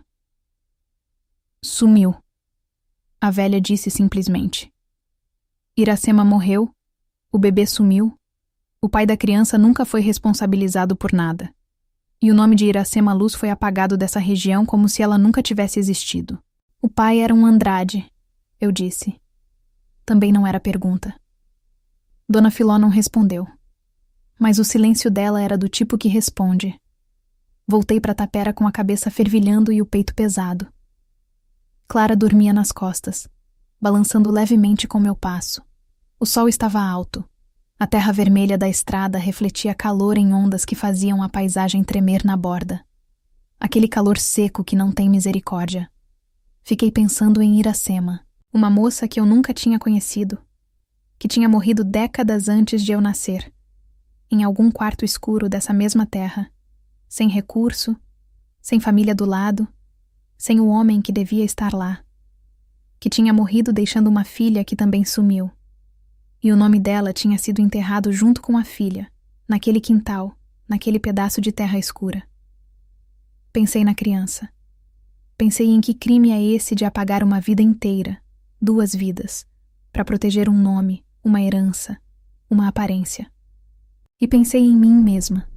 Sumiu. A velha disse simplesmente. Iracema morreu, o bebê sumiu, O pai da criança nunca foi responsabilizado por nada. E o nome de Iracema Luz foi apagado dessa região como se ela nunca tivesse existido. O pai era um Andrade, eu disse. Também não era pergunta. Dona Filó não respondeu. Mas o silêncio dela era do tipo que responde. Voltei para a tapera com a cabeça fervilhando e o peito pesado. Clara dormia nas costas, balançando levemente com meu passo. O sol estava alto. A terra vermelha da estrada refletia calor em ondas que faziam a paisagem tremer na borda. Aquele calor seco que não tem misericórdia. Fiquei pensando em Iracema, uma moça que eu nunca tinha conhecido, que tinha morrido décadas antes de eu nascer, em algum quarto escuro dessa mesma terra, sem recurso, sem família do lado, sem o homem que devia estar lá, que tinha morrido deixando uma filha que também sumiu. E o nome dela tinha sido enterrado junto com a filha, naquele quintal, naquele pedaço de terra escura. Pensei na criança. Pensei em que crime é esse de apagar uma vida inteira, 2 vidas, para proteger um nome, uma herança, uma aparência. E pensei em mim mesma,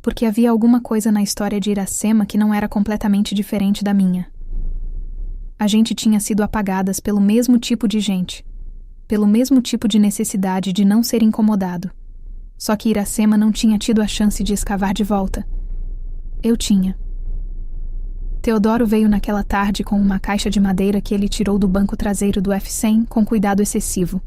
porque havia alguma coisa na história de Iracema que não era completamente diferente da minha. A gente tinha sido apagadas pelo mesmo tipo de gente, pelo mesmo tipo de necessidade de não ser incomodado. Só que Iracema não tinha tido a chance de escavar de volta. Eu tinha. Teodoro veio naquela tarde com uma caixa de madeira que ele tirou do banco traseiro do F-100 com cuidado excessivo.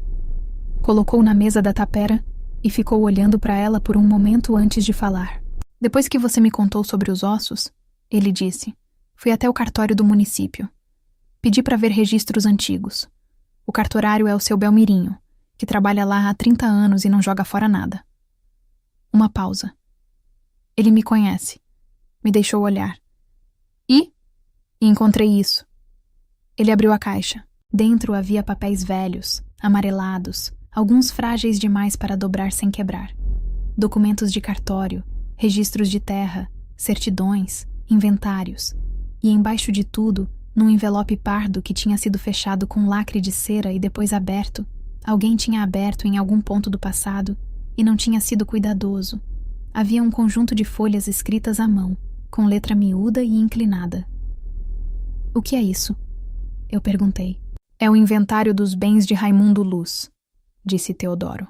Colocou na mesa da tapera e ficou olhando para ela por um momento antes de falar. Depois que você me contou sobre os ossos, ele disse, fui até o cartório do município. Pedi para ver registros antigos. O cartorário é o seu Belmirinho, que trabalha lá há 30 anos e não joga fora nada. Uma pausa. Ele me conhece. Me deixou olhar. E encontrei isso. Ele abriu a caixa. Dentro havia papéis velhos, amarelados, alguns frágeis demais para dobrar sem quebrar. Documentos de cartório, registros de terra, certidões, inventários. E embaixo de tudo, num envelope pardo que tinha sido fechado com lacre de cera e depois aberto, alguém tinha aberto em algum ponto do passado e não tinha sido cuidadoso. Havia um conjunto de folhas escritas à mão, com letra miúda e inclinada. O que é isso? Eu perguntei. É o inventário dos bens de Raimundo Luz, disse Teodoro.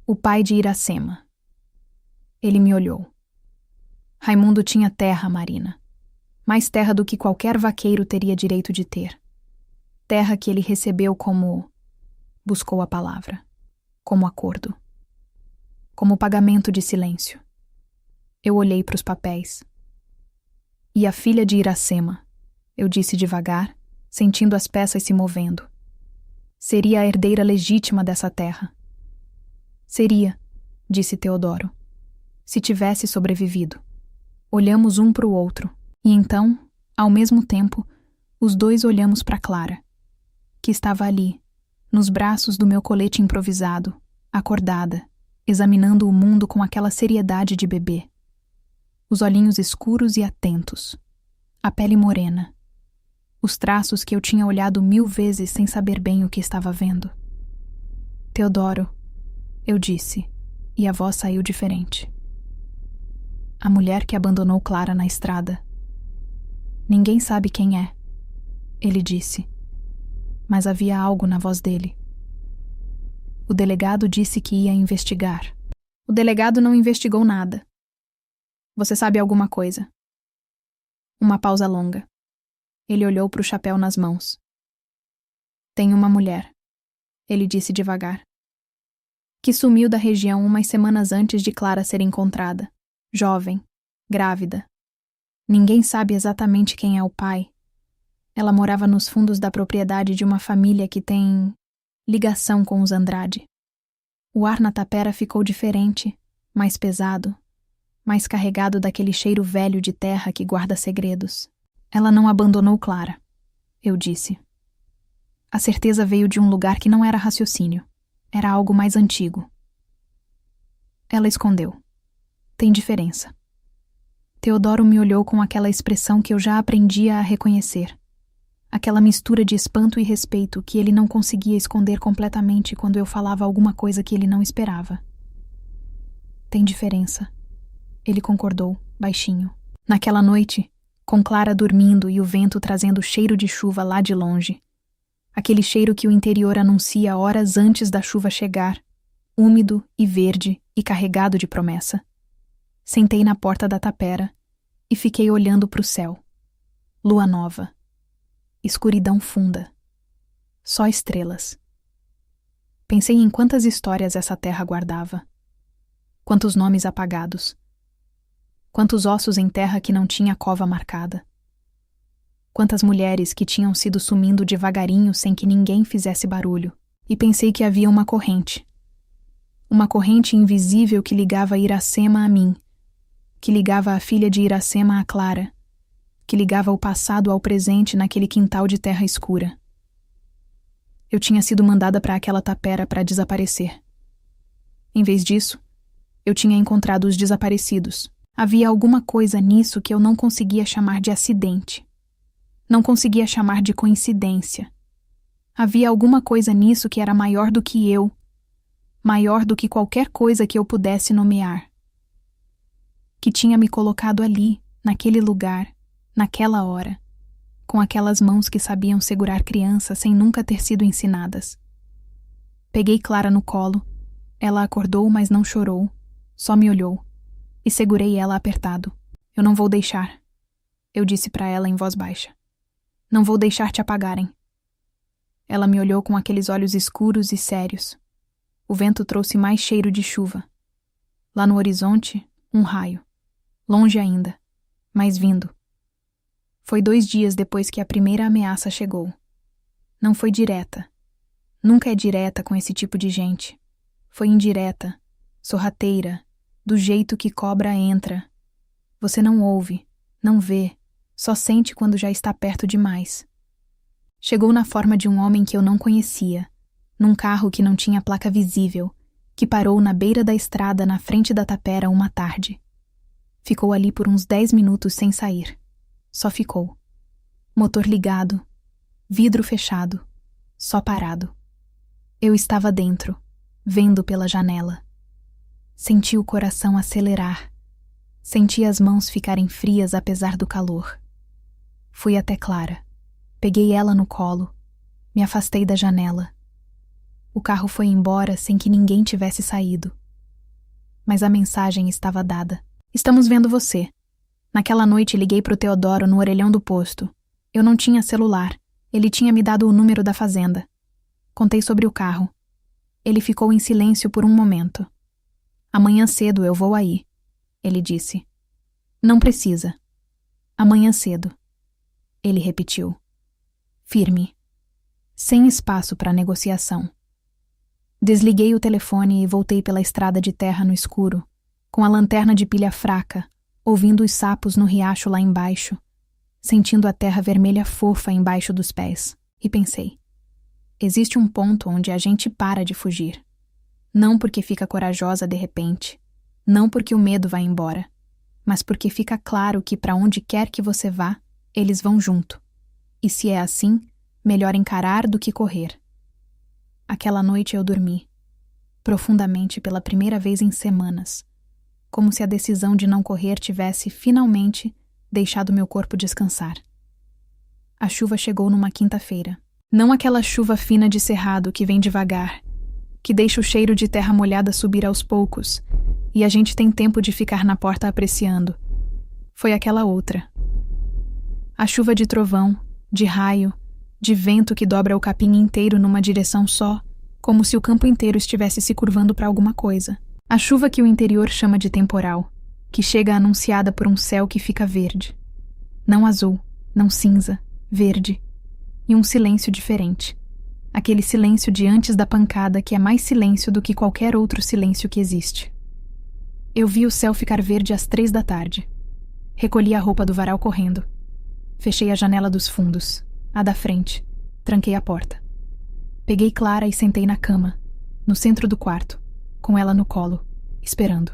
O pai de Iracema. Ele me olhou. Raimundo tinha terra, Marina. Mais terra do que qualquer vaqueiro teria direito de ter. Terra que ele recebeu como... Buscou a palavra. Como acordo. Como pagamento de silêncio. Eu olhei para os papéis. E a filha de Iracema, eu disse devagar, sentindo as peças se movendo. Seria a herdeira legítima dessa terra. Seria, disse Teodoro, se tivesse sobrevivido. Olhamos um para o outro. E então, ao mesmo tempo, os dois olhamos para Clara, que estava ali, nos braços do meu colete improvisado, acordada, examinando o mundo com aquela seriedade de bebê. Os olhinhos escuros e atentos, a pele morena, os traços que eu tinha olhado 1000 vezes sem saber bem o que estava vendo. Teodoro, eu disse, e a voz saiu diferente. A mulher que abandonou Clara na estrada. Ninguém sabe quem é, ele disse, mas havia algo na voz dele. O delegado disse que ia investigar. O delegado não investigou nada. Você sabe alguma coisa? Uma pausa longa. Ele olhou para o chapéu nas mãos. Tem uma mulher, ele disse devagar, que sumiu da região umas semanas antes de Clara ser encontrada, jovem, grávida. Ninguém sabe exatamente quem é o pai. Ela morava nos fundos da propriedade de uma família que tem ligação com os Andrade. O ar na tapera ficou diferente, mais pesado, mais carregado daquele cheiro velho de terra que guarda segredos. Ela não abandonou Clara, eu disse. A certeza veio de um lugar que não era raciocínio. Era algo mais antigo. Ela escondeu. Tem diferença. Teodoro me olhou com aquela expressão que eu já aprendia a reconhecer. Aquela mistura de espanto e respeito que ele não conseguia esconder completamente quando eu falava alguma coisa que ele não esperava. Tem diferença. Ele concordou, baixinho. Naquela noite, com Clara dormindo e o vento trazendo o cheiro de chuva lá de longe. Aquele cheiro que o interior anuncia horas antes da chuva chegar, úmido e verde e carregado de promessa. Sentei na porta da tapera e fiquei olhando para o céu. Lua nova. Escuridão funda. Só estrelas. Pensei em quantas histórias essa terra guardava. Quantos nomes apagados. Quantos ossos em terra que não tinha cova marcada. Quantas mulheres que tinham sido sumindo devagarinho sem que ninguém fizesse barulho. E pensei que havia uma corrente. Uma corrente invisível que ligava Iracema a mim, que ligava a filha de Iracema a Clara, que ligava o passado ao presente naquele quintal de terra escura. Eu tinha sido mandada para aquela tapera para desaparecer. Em vez disso, eu tinha encontrado os desaparecidos. Havia alguma coisa nisso que eu não conseguia chamar de acidente. Não conseguia chamar de coincidência. Havia alguma coisa nisso que era maior do que eu, maior do que qualquer coisa que eu pudesse nomear. Que tinha me colocado ali, naquele lugar, naquela hora, com aquelas mãos que sabiam segurar criança sem nunca ter sido ensinadas. Peguei Clara no colo. Ela acordou, mas não chorou, só me olhou, e segurei ela apertado. Eu não vou deixar, eu disse para ela em voz baixa. Não vou deixar te apagarem. Ela me olhou com aqueles olhos escuros e sérios. O vento trouxe mais cheiro de chuva. Lá no horizonte, um raio. Longe ainda, mas vindo. Foi 2 dias depois que a primeira ameaça chegou. Não foi direta. Nunca é direta com esse tipo de gente. Foi indireta, sorrateira, do jeito que cobra entra. Você não ouve, não vê, só sente quando já está perto demais. Chegou na forma de um homem que eu não conhecia, num carro que não tinha placa visível, que parou na beira da estrada na frente da tapera uma tarde. Ficou ali por uns 10 minutos sem sair. Só ficou. Motor ligado, vidro fechado, só parado. Eu estava dentro, vendo pela janela. Senti o coração acelerar. Senti as mãos ficarem frias apesar do calor. Fui até Clara. Peguei ela no colo. Me afastei da janela. O carro foi embora sem que ninguém tivesse saído. Mas a mensagem estava dada. Estamos vendo você. Naquela noite liguei pro Teodoro no orelhão do posto. Eu não tinha celular. Ele tinha me dado o número da fazenda. Contei sobre o carro. Ele ficou em silêncio por um momento. Amanhã cedo eu vou aí, ele disse. Não precisa. Amanhã cedo. Ele repetiu. Firme. Sem espaço para negociação. Desliguei o telefone e voltei pela estrada de terra no escuro, com a lanterna de pilha fraca, ouvindo os sapos no riacho lá embaixo, sentindo a terra vermelha fofa embaixo dos pés, e pensei: existe um ponto onde a gente para de fugir. Não porque fica corajosa de repente, não porque o medo vai embora, mas porque fica claro que para onde quer que você vá, eles vão junto. E se é assim, melhor encarar do que correr. Aquela noite eu dormi, profundamente pela primeira vez em semanas, como se a decisão de não correr tivesse, finalmente, deixado meu corpo descansar. A chuva chegou numa quinta-feira. Não aquela chuva fina de cerrado que vem devagar, que deixa o cheiro de terra molhada subir aos poucos, e a gente tem tempo de ficar na porta apreciando. Foi aquela outra. A chuva de trovão, de raio, de vento que dobra o capim inteiro numa direção só, como se o campo inteiro estivesse se curvando para alguma coisa. A chuva que o interior chama de temporal, que chega anunciada por um céu que fica verde. Não azul, não cinza, verde. E um silêncio diferente. Aquele silêncio de antes da pancada que é mais silêncio do que qualquer outro silêncio que existe. Eu vi o céu ficar verde às 3 da tarde. Recolhi a roupa do varal correndo. Fechei a janela dos fundos, a da frente. Tranquei a porta. Peguei Clara e sentei na cama, no centro do quarto, com ela no colo, esperando.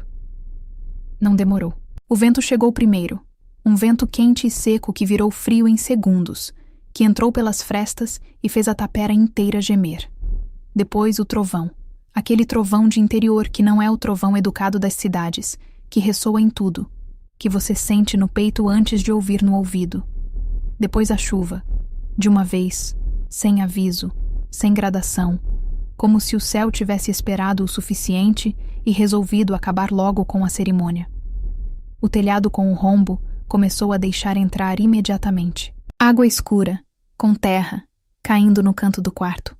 Não demorou. O vento chegou primeiro, um vento quente e seco que virou frio em segundos, que entrou pelas frestas e fez a tapera inteira gemer. Depois o trovão, Aquele trovão de interior que não é o trovão educado das cidades, que ressoa em tudo, que você sente no peito antes de ouvir no ouvido. Depois a chuva, de uma vez, sem aviso, sem gradação, como se o céu tivesse esperado o suficiente e resolvido acabar logo com a cerimônia. O telhado com o rombo começou a deixar entrar imediatamente. Água escura, com terra, caindo no canto do quarto.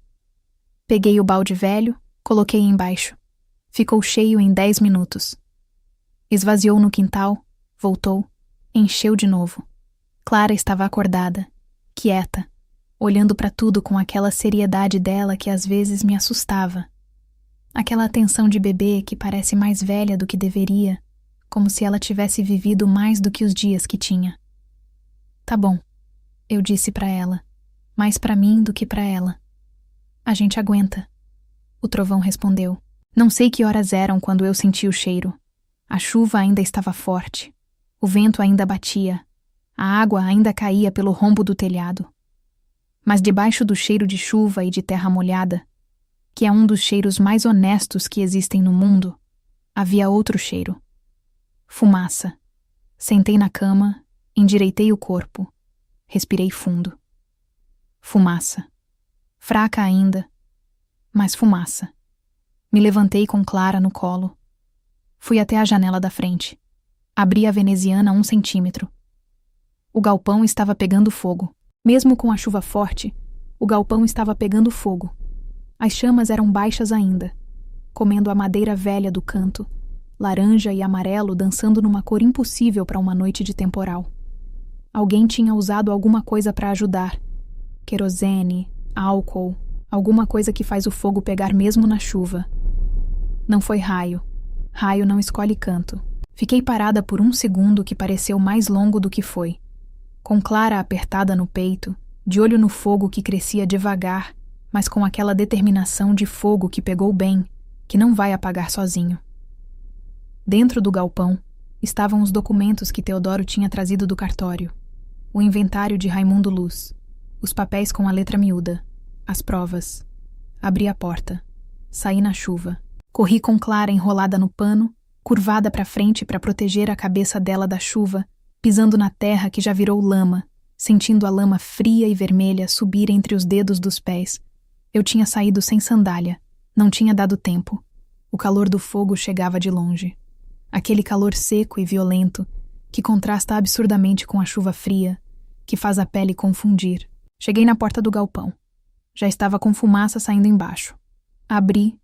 Peguei o balde velho, coloquei embaixo. Ficou cheio em 10 minutos. Esvaziou no quintal, voltou, encheu de novo. Clara estava acordada, quieta, olhando para tudo com aquela seriedade dela que às vezes me assustava. Aquela atenção de bebê que parece mais velha do que deveria, como se ela tivesse vivido mais do que os dias que tinha. Tá bom, eu disse para ela, mais para mim do que para ela. A gente aguenta. O trovão respondeu. Não sei que horas eram quando eu senti o cheiro. A chuva ainda estava forte. O vento ainda batia. A água ainda caía pelo rombo do telhado. Mas debaixo do cheiro de chuva e de terra molhada, que é um dos cheiros mais honestos que existem no mundo, havia outro cheiro. Fumaça. Sentei na cama, endireitei o corpo. Respirei fundo. Fumaça. Fraca ainda, mas fumaça. Me levantei com Clara no colo. Fui até a janela da frente. Abri a veneziana 1 centímetro. O galpão estava pegando fogo. Mesmo com a chuva forte, o galpão estava pegando fogo. As chamas eram baixas ainda, comendo a madeira velha do canto, laranja e amarelo dançando numa cor impossível para uma noite de temporal. Alguém tinha usado alguma coisa para ajudar. Querosene, álcool, alguma coisa que faz o fogo pegar mesmo na chuva. Não foi raio. Raio não escolhe canto. Fiquei parada por 1 segundo que pareceu mais longo do que foi. Com Clara apertada no peito, de olho no fogo que crescia devagar, mas com aquela determinação de fogo que pegou bem, que não vai apagar sozinho. Dentro do galpão estavam os documentos que Teodoro tinha trazido do cartório, o inventário de Raimundo Luz, os papéis com a letra miúda, as provas. Abri a porta. Saí na chuva. Corri com Clara enrolada no pano, curvada para frente para proteger a cabeça dela da chuva, pisando na terra que já virou lama, sentindo a lama fria e vermelha subir entre os dedos dos pés. Eu tinha saído sem sandália. Não tinha dado tempo. O calor do fogo chegava de longe. Aquele calor seco e violento, que contrasta absurdamente com a chuva fria, que faz a pele confundir. Cheguei na porta do galpão. Já estava com fumaça saindo embaixo. Abri.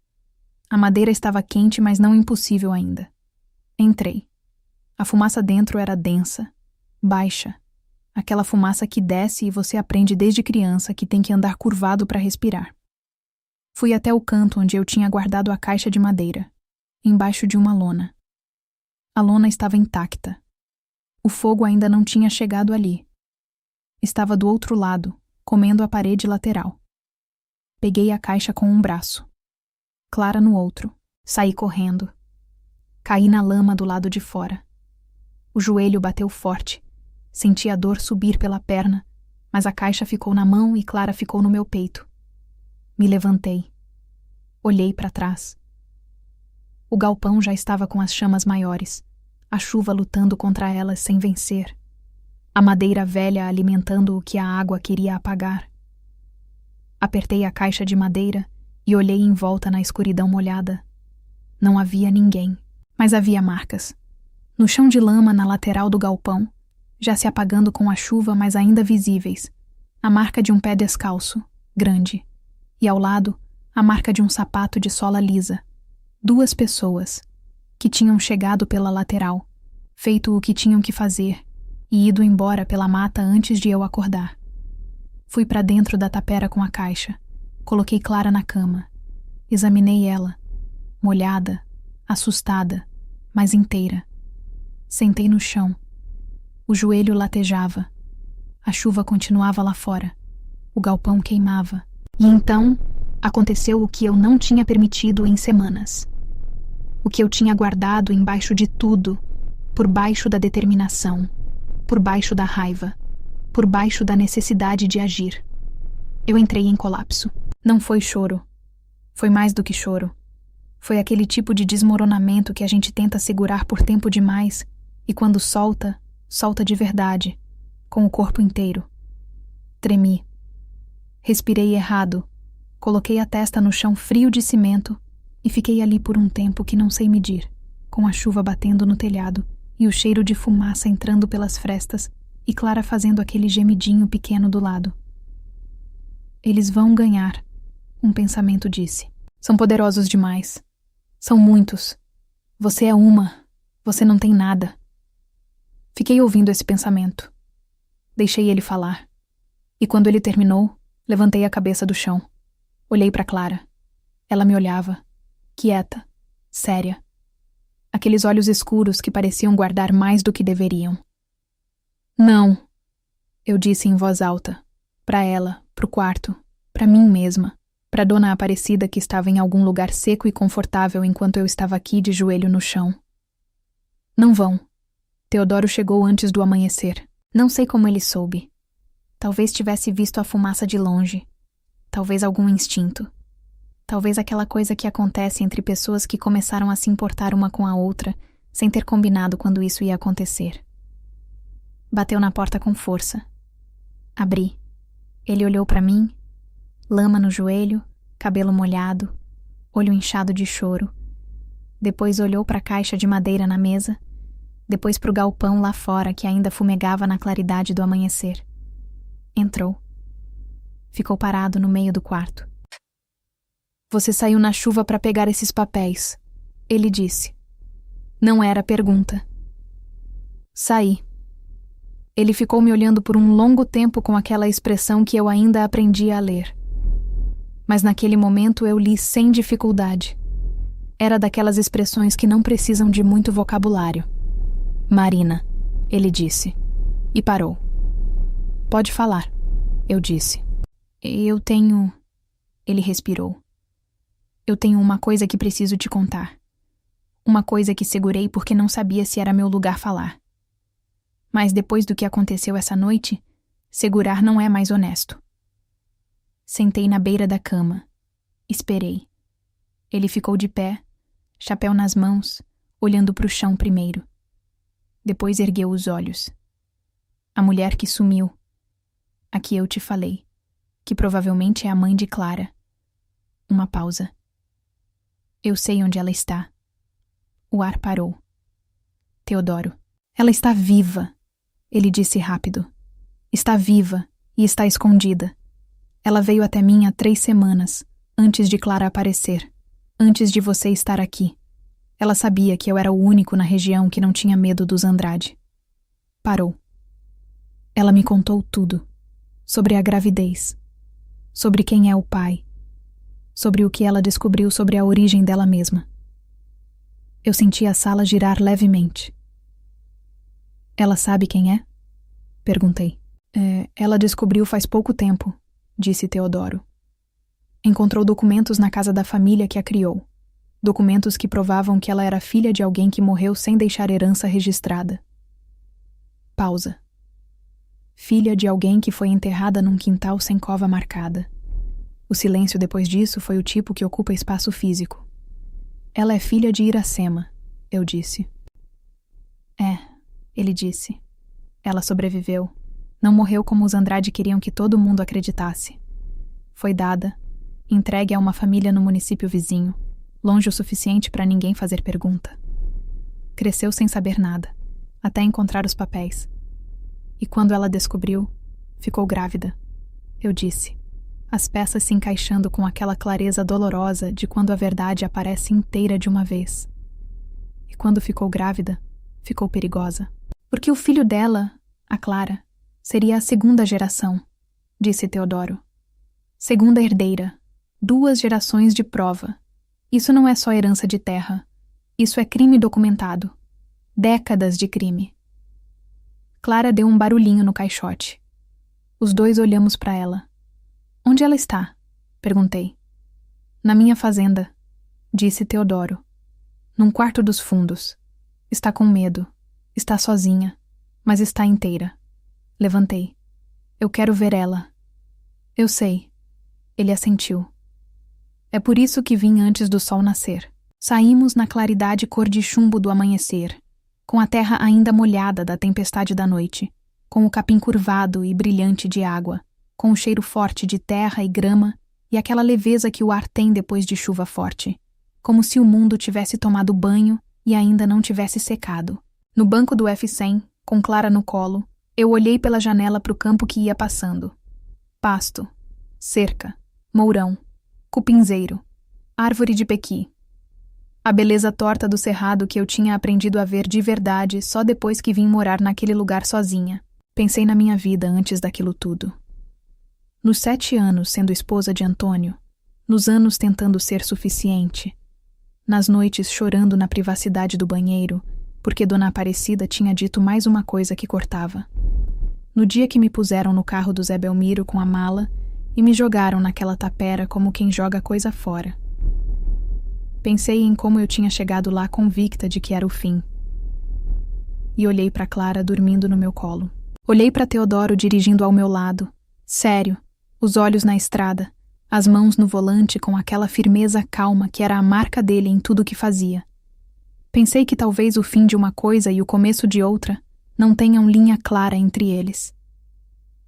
A madeira estava quente, mas não impossível ainda. Entrei. A fumaça dentro era densa, baixa. Aquela fumaça que desce e você aprende desde criança que tem que andar curvado para respirar. Fui até o canto onde eu tinha guardado a caixa de madeira, embaixo de uma lona. A lona estava intacta. O fogo ainda não tinha chegado ali. Estava do outro lado, comendo a parede lateral. Peguei a caixa com um braço. Clara no outro. Saí correndo. Caí na lama do lado de fora. O joelho bateu forte. Senti a dor subir pela perna, mas a caixa ficou na mão e Clara ficou no meu peito. Me levantei. Olhei para trás. O galpão já estava com as chamas maiores, a chuva lutando contra elas sem vencer. A madeira velha alimentando o que a água queria apagar. Apertei a caixa de madeira e olhei em volta na escuridão molhada. Não havia ninguém, mas havia marcas. No chão de lama na lateral do galpão, já se apagando com a chuva, mas ainda visíveis, a marca de um pé descalço, grande, e ao lado, a marca de um sapato de sola lisa. 2 pessoas, que tinham chegado pela lateral, feito o que tinham que fazer, e ido embora pela mata antes de eu acordar. Fui para dentro da tapera com a caixa, coloquei Clara na cama, examinei ela, molhada, assustada, mas inteira. Sentei no chão. O joelho latejava. A chuva continuava lá fora. O galpão queimava. E então aconteceu o que eu não tinha permitido em semanas. O que eu tinha guardado embaixo de tudo, por baixo da determinação, por baixo da raiva, por baixo da necessidade de agir. Eu entrei em colapso. Não foi choro. Foi mais do que choro. Foi aquele tipo de desmoronamento que a gente tenta segurar por tempo demais e quando solta, solta de verdade, com o corpo inteiro. Tremi. Respirei errado, coloquei a testa no chão frio de cimento e fiquei ali por um tempo que não sei medir, com a chuva batendo no telhado e o cheiro de fumaça entrando pelas frestas e Clara fazendo aquele gemidinho pequeno do lado. Eles vão ganhar, um pensamento disse. São poderosos demais. São muitos. Você é uma. Você não tem nada. Fiquei ouvindo esse pensamento. Deixei ele falar. E quando ele terminou, levantei a cabeça do chão. Olhei para Clara. Ela me olhava, quieta, séria. Aqueles olhos escuros que pareciam guardar mais do que deveriam. Não, eu disse em voz alta. Para ela, pro quarto, para mim mesma, para Dona Aparecida que estava em algum lugar seco e confortável enquanto eu estava aqui de joelho no chão. Não vão. Teodoro chegou antes do amanhecer. Não sei como ele soube. Talvez tivesse visto a fumaça de longe. Talvez algum instinto. Talvez aquela coisa que acontece entre pessoas que começaram a se importar uma com a outra, sem ter combinado quando isso ia acontecer. Bateu na porta com força. Abri. Ele olhou para mim, lama no joelho, cabelo molhado, olho inchado de choro. Depois olhou para a caixa de madeira na mesa, depois para o galpão lá fora que ainda fumegava na claridade do amanhecer. Entrou. Ficou parado no meio do quarto. Você saiu na chuva para pegar esses papéis, ele disse. Não era pergunta. Saí. Ele ficou me olhando por um longo tempo com aquela expressão que eu ainda aprendia a ler. Mas naquele momento eu li sem dificuldade. Era daquelas expressões que não precisam de muito vocabulário. Marina, ele disse. E parou. Pode falar, eu disse. Eu tenho... Ele respirou. Eu tenho uma coisa que preciso te contar. Uma coisa que segurei porque não sabia se era meu lugar falar. Mas depois do que aconteceu essa noite, segurar não é mais honesto. Sentei na beira da cama. Esperei. Ele ficou de pé, chapéu nas mãos, olhando para o chão primeiro. Depois ergueu os olhos. A mulher que sumiu. A que eu te falei. Que provavelmente é a mãe de Clara. Uma pausa. Eu sei onde ela está. O ar parou. Teodoro. Ela está viva, ele disse rápido. Está viva e está escondida. Ela veio até mim há 3 semanas, antes de Clara aparecer, antes de você estar aqui. Ela sabia que eu era o único na região que não tinha medo dos Andrade. Parou. Ela me contou tudo. Sobre a gravidez. Sobre quem é o pai. Sobre o que ela descobriu sobre a origem dela mesma. Eu senti a sala girar levemente. Ela sabe quem é? Perguntei. Ela descobriu faz pouco tempo, disse Teodoro. Encontrou documentos na casa da família que a criou. Documentos que provavam que ela era filha de alguém que morreu sem deixar herança registrada. Pausa. Filha de alguém que foi enterrada num quintal sem cova marcada. O silêncio depois disso foi o tipo que ocupa espaço físico. Ela é filha de Iracema, eu disse. Ele disse. Ela sobreviveu. Não morreu como os Andrade queriam que todo mundo acreditasse. Foi dada, entregue a uma família no município vizinho, longe o suficiente para ninguém fazer pergunta. Cresceu sem saber nada, até encontrar os papéis. E quando ela descobriu, ficou grávida. Eu disse. As peças se encaixando com aquela clareza dolorosa de quando a verdade aparece inteira de uma vez. E quando ficou grávida, ficou perigosa. Porque o filho dela, a Clara, seria a 2ª geração, disse Teodoro. 2ª herdeira, 2 gerações de prova. Isso não é só herança de terra. Isso é crime documentado. Décadas de crime. Clara deu um barulhinho no caixote. Os 2 olhamos para ela. Onde ela está? Perguntei. Na minha fazenda, disse Teodoro. Num quarto dos fundos. Está com medo. Está sozinha. Mas está inteira. Levantei. Eu quero ver ela. Eu sei. Ele assentiu. É por isso que vim antes do sol nascer. Saímos na claridade cor de chumbo do amanhecer, com a terra ainda molhada da tempestade da noite, com o capim curvado e brilhante de água, com o cheiro forte de terra e grama e aquela leveza que o ar tem depois de chuva forte, como se o mundo tivesse tomado banho e ainda não tivesse secado. No banco do F100, com Clara no colo, eu olhei pela janela para o campo que ia passando. Pasto, cerca, mourão, cupinzeiro, árvore de pequi. A beleza torta do cerrado que eu tinha aprendido a ver de verdade só depois que vim morar naquele lugar sozinha. Pensei na minha vida antes daquilo tudo. Nos 7 anos sendo esposa de Antônio, nos anos tentando ser suficiente, nas noites chorando na privacidade do banheiro, porque Dona Aparecida tinha dito mais uma coisa que cortava. No dia que me puseram no carro do Zé Belmiro com a mala e me jogaram naquela tapera como quem joga coisa fora. Pensei em como eu tinha chegado lá convicta de que era o fim. E olhei para Clara dormindo no meu colo. Olhei para Teodoro dirigindo ao meu lado, sério, os olhos na estrada, as mãos no volante com aquela firmeza calma que era a marca dele em tudo que fazia. Pensei que talvez o fim de uma coisa e o começo de outra não tenham linha clara entre eles.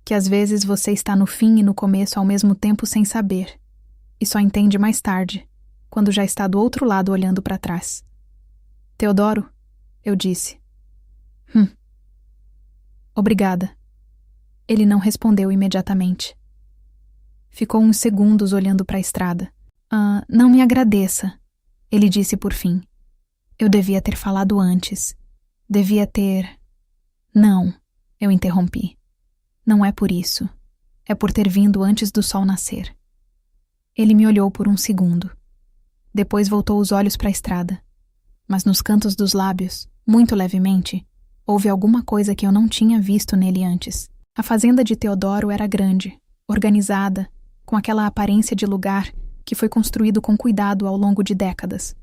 Que às vezes você está no fim e no começo ao mesmo tempo sem saber, e só entende mais tarde, quando já está do outro lado olhando para trás. Teodoro, eu disse. Obrigada. Ele não respondeu imediatamente. Ficou uns segundos olhando para a estrada. Não me agradeça, ele disse por fim. Eu devia ter falado antes. Devia ter... Não, eu interrompi. Não é por isso. É por ter vindo antes do sol nascer. Ele me olhou por um segundo. Depois voltou os olhos para a estrada. Mas nos cantos dos lábios, muito levemente, houve alguma coisa que eu não tinha visto nele antes. A fazenda de Teodoro era grande, organizada, com aquela aparência de lugar que foi construído com cuidado ao longo de décadas.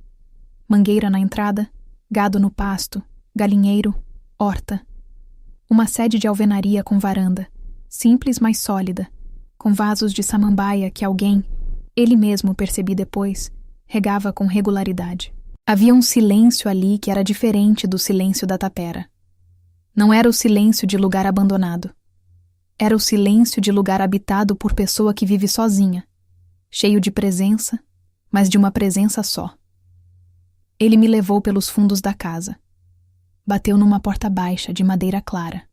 Mangueira na entrada, gado no pasto, galinheiro, horta. Uma sede de alvenaria com varanda, simples mas sólida, com vasos de samambaia que alguém, ele mesmo percebi depois, regava com regularidade. Havia um silêncio ali que era diferente do silêncio da tapera. Não era o silêncio de lugar abandonado. Era o silêncio de lugar habitado por pessoa que vive sozinha, cheio de presença, mas de uma presença só. Ele me levou pelos fundos da casa. Bateu numa porta baixa de madeira clara.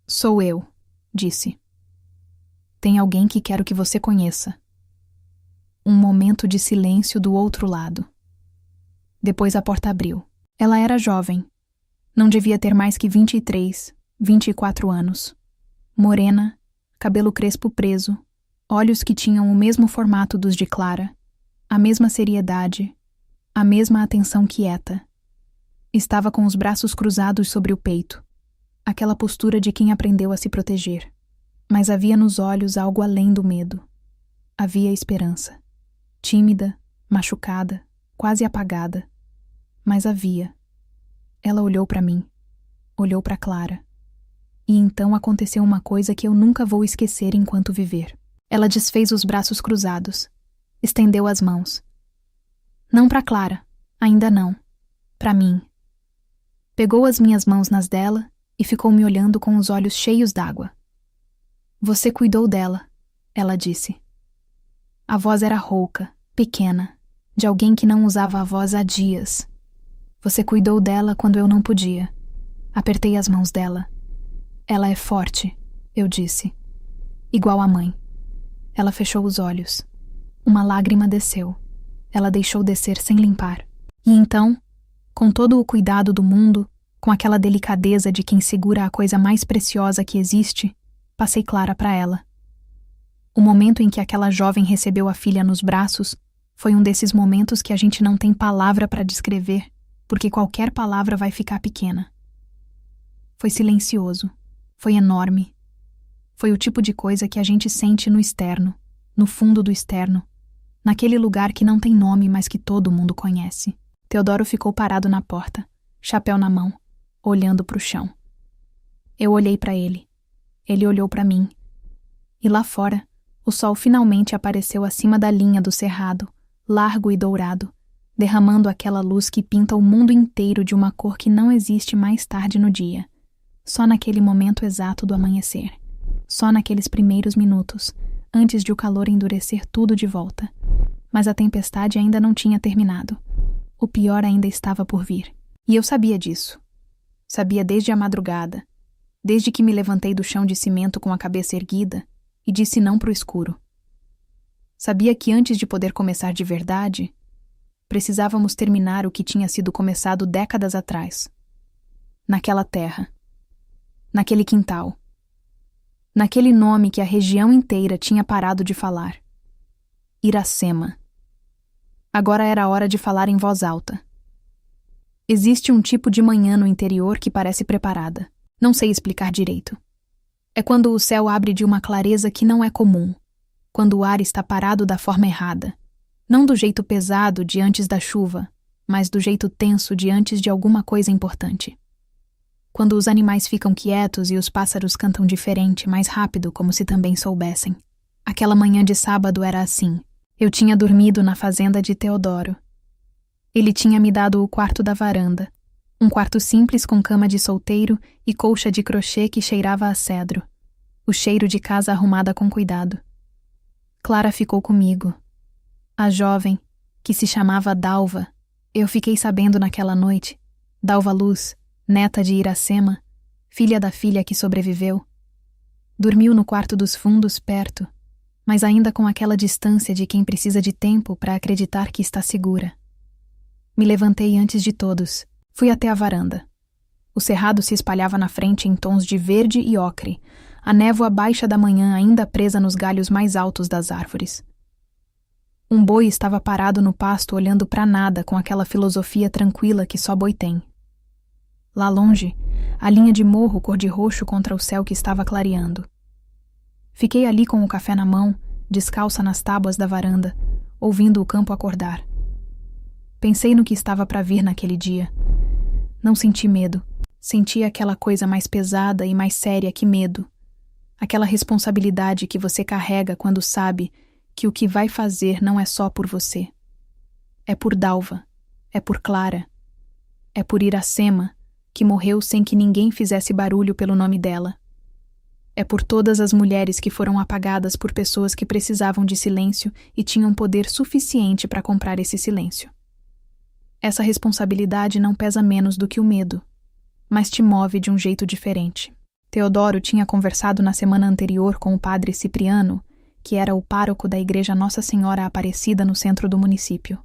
Sou eu, disse. Tem alguém que quero que você conheça. Um momento de silêncio do outro lado. Depois a porta abriu. Ela era jovem. Não devia ter mais que 23, 24 anos. Morena, cabelo crespo preso, olhos que tinham o mesmo formato dos de Clara, a mesma seriedade, a mesma atenção quieta. Estava com os braços cruzados sobre o peito, aquela postura de quem aprendeu a se proteger. Mas havia nos olhos algo além do medo. Havia esperança. Tímida, machucada, quase apagada. Mas havia. Ela olhou para mim. Olhou para Clara. E então aconteceu uma coisa que eu nunca vou esquecer enquanto viver. Ela desfez os braços cruzados. Estendeu as mãos. Não para Clara. Ainda não. Para mim. Pegou as minhas mãos nas dela e ficou me olhando com os olhos cheios d'água. Você cuidou dela, ela disse. A voz era rouca, pequena, de alguém que não usava a voz há dias. Você cuidou dela quando eu não podia. Apertei as mãos dela. Ela é forte, eu disse. Igual a mãe. Ela fechou os olhos. Uma lágrima desceu. Ela deixou descer sem limpar. E então, com todo o cuidado do mundo, com aquela delicadeza de quem segura a coisa mais preciosa que existe, passei Clara para ela. O momento em que aquela jovem recebeu a filha nos braços foi um desses momentos que a gente não tem palavra para descrever, porque qualquer palavra vai ficar pequena. Foi silencioso. Foi enorme. Foi o tipo de coisa que a gente sente no externo, no fundo do externo, naquele lugar que não tem nome, mas que todo mundo conhece. Teodoro ficou parado na porta, chapéu na mão, olhando para o chão. Eu olhei para ele. Ele olhou para mim. E lá fora, o sol finalmente apareceu acima da linha do cerrado, largo e dourado, derramando aquela luz que pinta o mundo inteiro de uma cor que não existe mais tarde no dia, só naquele momento exato do amanhecer, só naqueles primeiros minutos, antes de o calor endurecer tudo de volta. Mas a tempestade ainda não tinha terminado. O pior ainda estava por vir. E eu sabia disso. Sabia desde a madrugada, desde que me levantei do chão de cimento com a cabeça erguida e disse não pro escuro. Sabia que antes de poder começar de verdade, precisávamos terminar o que tinha sido começado décadas atrás. Naquela terra. Naquele quintal. Naquele nome que a região inteira tinha parado de falar. Iracema. Agora era hora de falar em voz alta. Existe um tipo de manhã no interior que parece preparada. Não sei explicar direito. É quando o céu abre de uma clareza que não é comum. Quando o ar está parado da forma errada. Não do jeito pesado de antes da chuva, mas do jeito tenso de antes de alguma coisa importante. Quando os animais ficam quietos e os pássaros cantam diferente, mais rápido, como se também soubessem. Aquela manhã de sábado era assim. Eu tinha dormido na fazenda de Teodoro. Ele tinha me dado o quarto da varanda. Um quarto simples com cama de solteiro e colcha de crochê que cheirava a cedro. O cheiro de casa arrumada com cuidado. Clara ficou comigo. A jovem, que se chamava Dalva, eu fiquei sabendo naquela noite, Dalva Luz, neta de Iracema, filha da filha que sobreviveu. Dormiu no quarto dos fundos perto, mas ainda com aquela distância de quem precisa de tempo para acreditar que está segura. Me levantei antes de todos. Fui até a varanda. O cerrado se espalhava na frente em tons de verde e ocre, a névoa baixa da manhã ainda presa nos galhos mais altos das árvores. Um boi estava parado no pasto olhando para nada com aquela filosofia tranquila que só boi tem. Lá longe, a linha de morro cor de roxo contra o céu que estava clareando. Fiquei ali com o café na mão, descalça nas tábuas da varanda, ouvindo o campo acordar. Pensei no que estava para vir naquele dia. Não senti medo. Senti aquela coisa mais pesada e mais séria que medo. Aquela responsabilidade que você carrega quando sabe que o que vai fazer não é só por você. É por Dalva. É por Clara. É por Iracema, que morreu sem que ninguém fizesse barulho pelo nome dela. É por todas as mulheres que foram apagadas por pessoas que precisavam de silêncio e tinham poder suficiente para comprar esse silêncio. Essa responsabilidade não pesa menos do que o medo, mas te move de um jeito diferente. Teodoro tinha conversado na semana anterior com o padre Cipriano, que era o pároco da igreja Nossa Senhora Aparecida no centro do município.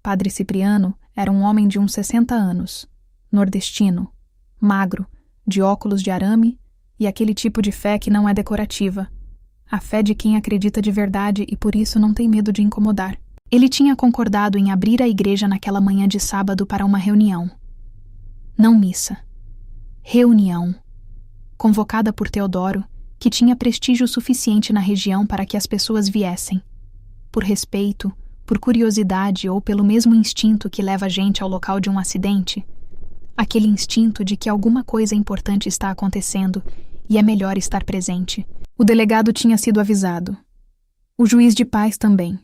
Padre Cipriano era um homem de uns 60 anos, nordestino, magro, de óculos de arame e aquele tipo de fé que não é decorativa, a fé de quem acredita de verdade e por isso não tem medo de incomodar. Ele tinha concordado em abrir a igreja naquela manhã de sábado para uma reunião. Não missa. Reunião. Convocada por Teodoro, que tinha prestígio suficiente na região para que as pessoas viessem. Por respeito, por curiosidade ou pelo mesmo instinto que leva a gente ao local de um acidente. Aquele instinto de que alguma coisa importante está acontecendo e é melhor estar presente. O delegado tinha sido avisado. O juiz de paz também.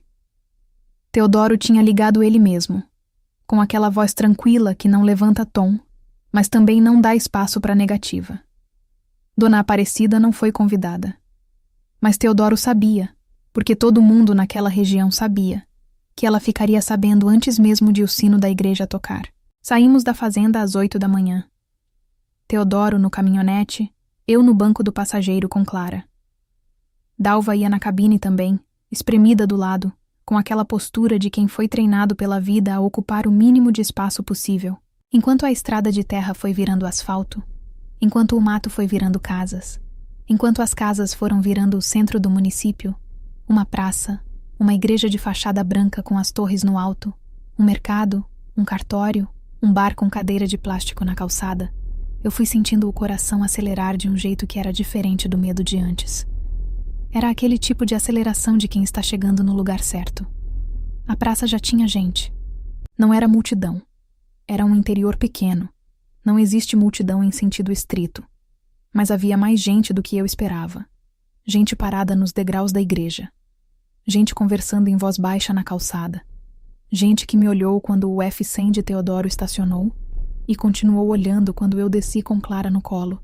Teodoro tinha ligado ele mesmo, com aquela voz tranquila que não levanta tom, mas também não dá espaço para negativa. Dona Aparecida não foi convidada. Mas Teodoro sabia, porque todo mundo naquela região sabia, que ela ficaria sabendo antes mesmo de o sino da igreja tocar. Saímos da fazenda às 8 da manhã. Teodoro no caminhonete, eu no banco do passageiro com Clara. Dalva ia na cabine também, espremida do lado, com aquela postura de quem foi treinado pela vida a ocupar o mínimo de espaço possível. Enquanto a estrada de terra foi virando asfalto, enquanto o mato foi virando casas, enquanto as casas foram virando o centro do município, uma praça, uma igreja de fachada branca com as torres no alto, um mercado, um cartório, um bar com cadeira de plástico na calçada, eu fui sentindo o coração acelerar de um jeito que era diferente do medo de antes. Era aquele tipo de aceleração de quem está chegando no lugar certo. A praça já tinha gente. Não era multidão. Era um interior pequeno. Não existe multidão em sentido estrito. Mas havia mais gente do que eu esperava. Gente parada nos degraus da igreja. Gente conversando em voz baixa na calçada. Gente que me olhou quando o F-100 de Teodoro estacionou e continuou olhando quando eu desci com Clara no colo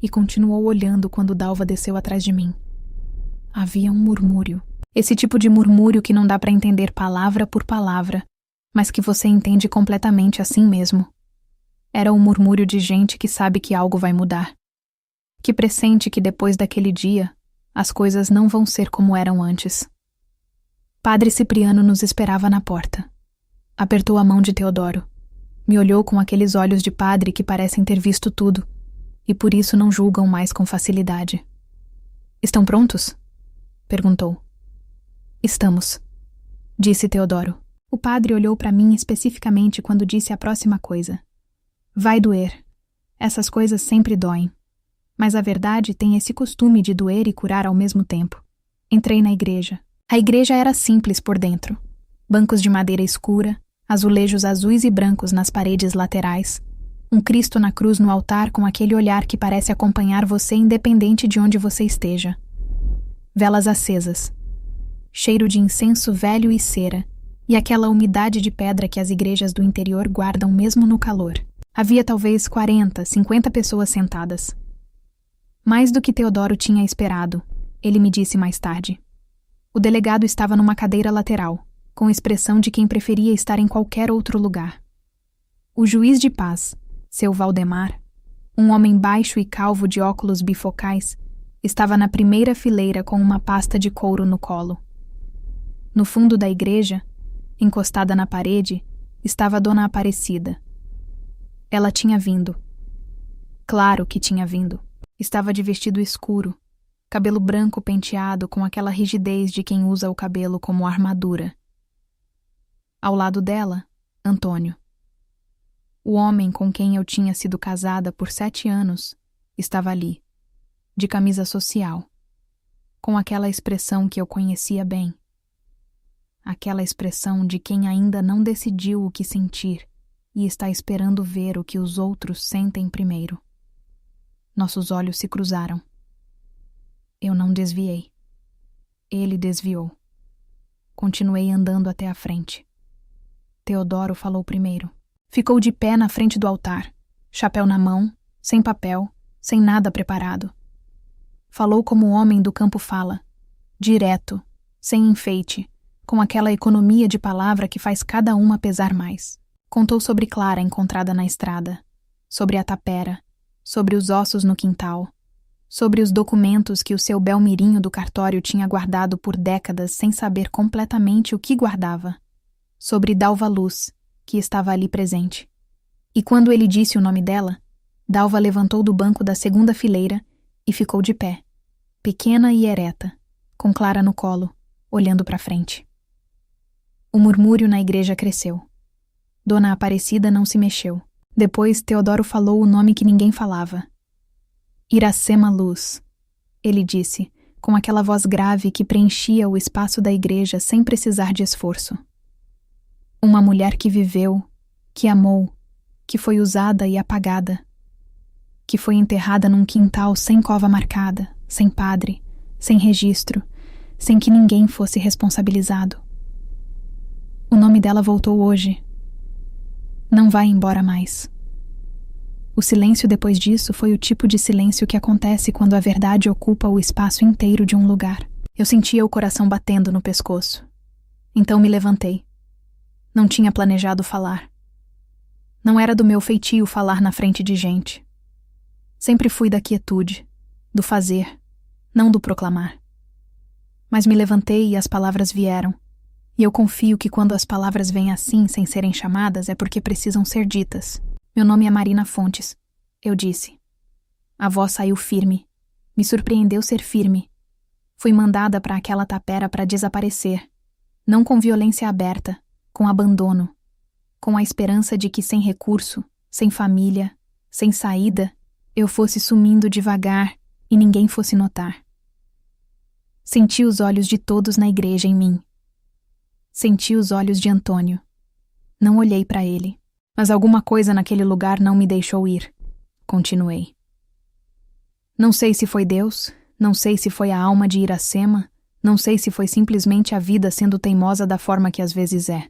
e continuou olhando quando Dalva desceu atrás de mim. Havia um murmúrio. Esse tipo de murmúrio que não dá para entender palavra por palavra, mas que você entende completamente assim mesmo. Era o murmúrio de gente que sabe que algo vai mudar. Que pressente que depois daquele dia, as coisas não vão ser como eram antes. Padre Cipriano nos esperava na porta. Apertou a mão de Teodoro. Me olhou com aqueles olhos de padre que parecem ter visto tudo, e por isso não julgam mais com facilidade. Estão prontos? Perguntou. Estamos, disse Teodoro. O padre olhou para mim especificamente quando disse a próxima coisa. Vai doer. Essas coisas sempre doem. Mas a verdade tem esse costume de doer e curar ao mesmo tempo. Entrei na igreja. A igreja era simples por dentro. Bancos de madeira escura, azulejos azuis e brancos nas paredes laterais, um Cristo na cruz no altar com aquele olhar que parece acompanhar você independente de onde você esteja. Velas acesas. Cheiro de incenso velho e cera, e aquela umidade de pedra que as igrejas do interior guardam mesmo no calor. Havia talvez 40, 50 pessoas sentadas. Mais do que Teodoro tinha esperado, ele me disse mais tarde. O delegado estava numa cadeira lateral, com expressão de quem preferia estar em qualquer outro lugar. O juiz de paz, seu Valdemar, um homem baixo e calvo de óculos bifocais, estava na primeira fileira com uma pasta de couro no colo. No fundo da igreja, encostada na parede, estava Dona Aparecida. Ela tinha vindo. Claro que tinha vindo. Estava de vestido escuro, cabelo branco penteado com aquela rigidez de quem usa o cabelo como armadura. Ao lado dela, Antônio. O homem com quem eu tinha sido casada por 7 anos estava ali, de camisa social, com aquela expressão que eu conhecia bem. Aquela expressão de quem ainda não decidiu o que sentir e está esperando ver o que os outros sentem primeiro. Nossos olhos se cruzaram. Eu não desviei. Ele desviou. Continuei andando até a frente. Teodoro falou primeiro. Ficou de pé na frente do altar, chapéu na mão, sem papel, sem nada preparado. Falou como o homem do campo fala, direto, sem enfeite, com aquela economia de palavra que faz cada uma pesar mais. Contou sobre Clara encontrada na estrada, sobre a tapera, sobre os ossos no quintal, sobre os documentos que o seu Belmirinho do cartório tinha guardado por décadas sem saber completamente o que guardava, sobre Dalva Luz, que estava ali presente. E quando ele disse o nome dela, Dalva levantou do banco da segunda fileira e ficou de pé, pequena e ereta, com Clara no colo, olhando para frente. O murmúrio na igreja cresceu. Dona Aparecida não se mexeu. Depois Teodoro falou o nome que ninguém falava. Iracema Luz, ele disse, com aquela voz grave que preenchia o espaço da igreja sem precisar de esforço. Uma mulher que viveu, que amou, que foi usada e apagada, que foi enterrada num quintal sem cova marcada, sem padre, sem registro, sem que ninguém fosse responsabilizado. O nome dela voltou hoje. Não vai embora mais. O silêncio depois disso foi o tipo de silêncio que acontece quando a verdade ocupa o espaço inteiro de um lugar. Eu sentia o coração batendo no pescoço. Então me levantei. Não tinha planejado falar. Não era do meu feitio falar na frente de gente. Sempre fui da quietude, do fazer, não do proclamar. Mas me levantei e as palavras vieram. E eu confio que quando as palavras vêm assim, sem serem chamadas, é porque precisam ser ditas. Meu nome é Marina Fontes, eu disse. A voz saiu firme. Me surpreendeu ser firme. Fui mandada para aquela tapera para desaparecer. Não com violência aberta, com abandono. Com a esperança de que sem recurso, sem família, sem saída, eu fosse sumindo devagar e ninguém fosse notar. Senti os olhos de todos na igreja em mim. Senti os olhos de Antônio. Não olhei para ele, mas alguma coisa naquele lugar não me deixou ir. Continuei. Não sei se foi Deus, não sei se foi a alma de Iracema, não sei se foi simplesmente a vida sendo teimosa da forma que às vezes é.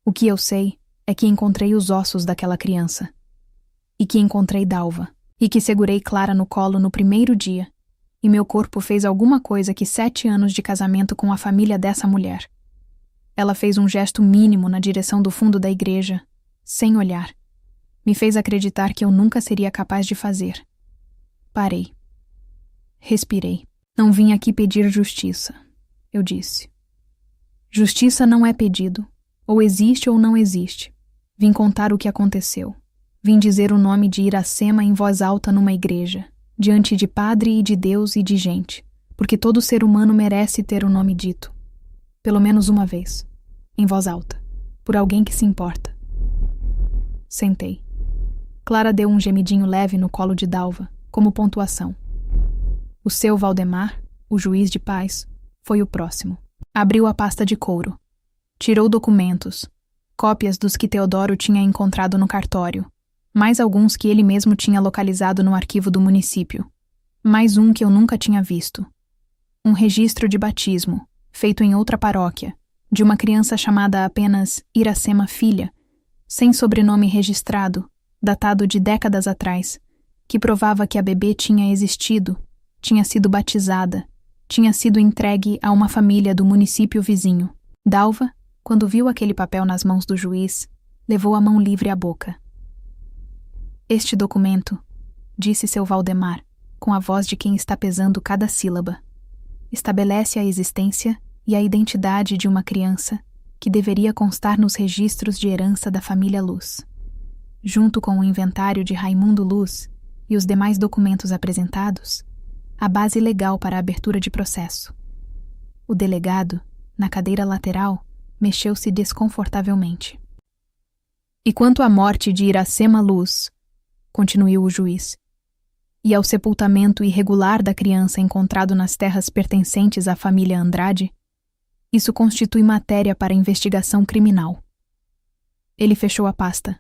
O que eu sei é que encontrei os ossos daquela criança. E que encontrei Dalva. E que segurei Clara no colo no primeiro dia. E meu corpo fez alguma coisa que 7 anos de casamento com a família dessa mulher. Ela fez um gesto mínimo na direção do fundo da igreja, sem olhar. Me fez acreditar que eu nunca seria capaz de fazer. Parei. Respirei. Não vim aqui pedir justiça, eu disse. Justiça não é pedido. Ou existe ou não existe. Vim contar o que aconteceu. Vim dizer o nome de Iracema em voz alta numa igreja, diante de padre e de Deus e de gente, porque todo ser humano merece ter o nome dito. Pelo menos uma vez, em voz alta, por alguém que se importa. Sentei. Clara deu um gemidinho leve no colo de Dalva, como pontuação. O seu Valdemar, o juiz de paz, foi o próximo. Abriu a pasta de couro. Tirou documentos, cópias dos que Teodoro tinha encontrado no cartório, mais alguns que ele mesmo tinha localizado no arquivo do município, mais um que eu nunca tinha visto. Um registro de batismo, feito em outra paróquia, de uma criança chamada apenas Iracema Filha, sem sobrenome registrado, datado de décadas atrás, que provava que a bebê tinha existido, tinha sido batizada, tinha sido entregue a uma família do município vizinho. Dalva, quando viu aquele papel nas mãos do juiz, levou a mão livre à boca. Este documento, disse seu Valdemar, com a voz de quem está pesando cada sílaba, estabelece a existência e a identidade de uma criança que deveria constar nos registros de herança da família Luz. Junto com o inventário de Raimundo Luz e os demais documentos apresentados, a base legal para a abertura de processo. O delegado, na cadeira lateral, mexeu-se desconfortavelmente. E quanto à morte de Iracema Luz, continuou o juiz, e ao sepultamento irregular da criança encontrado nas terras pertencentes à família Andrade, isso constitui matéria para investigação criminal. Ele fechou a pasta.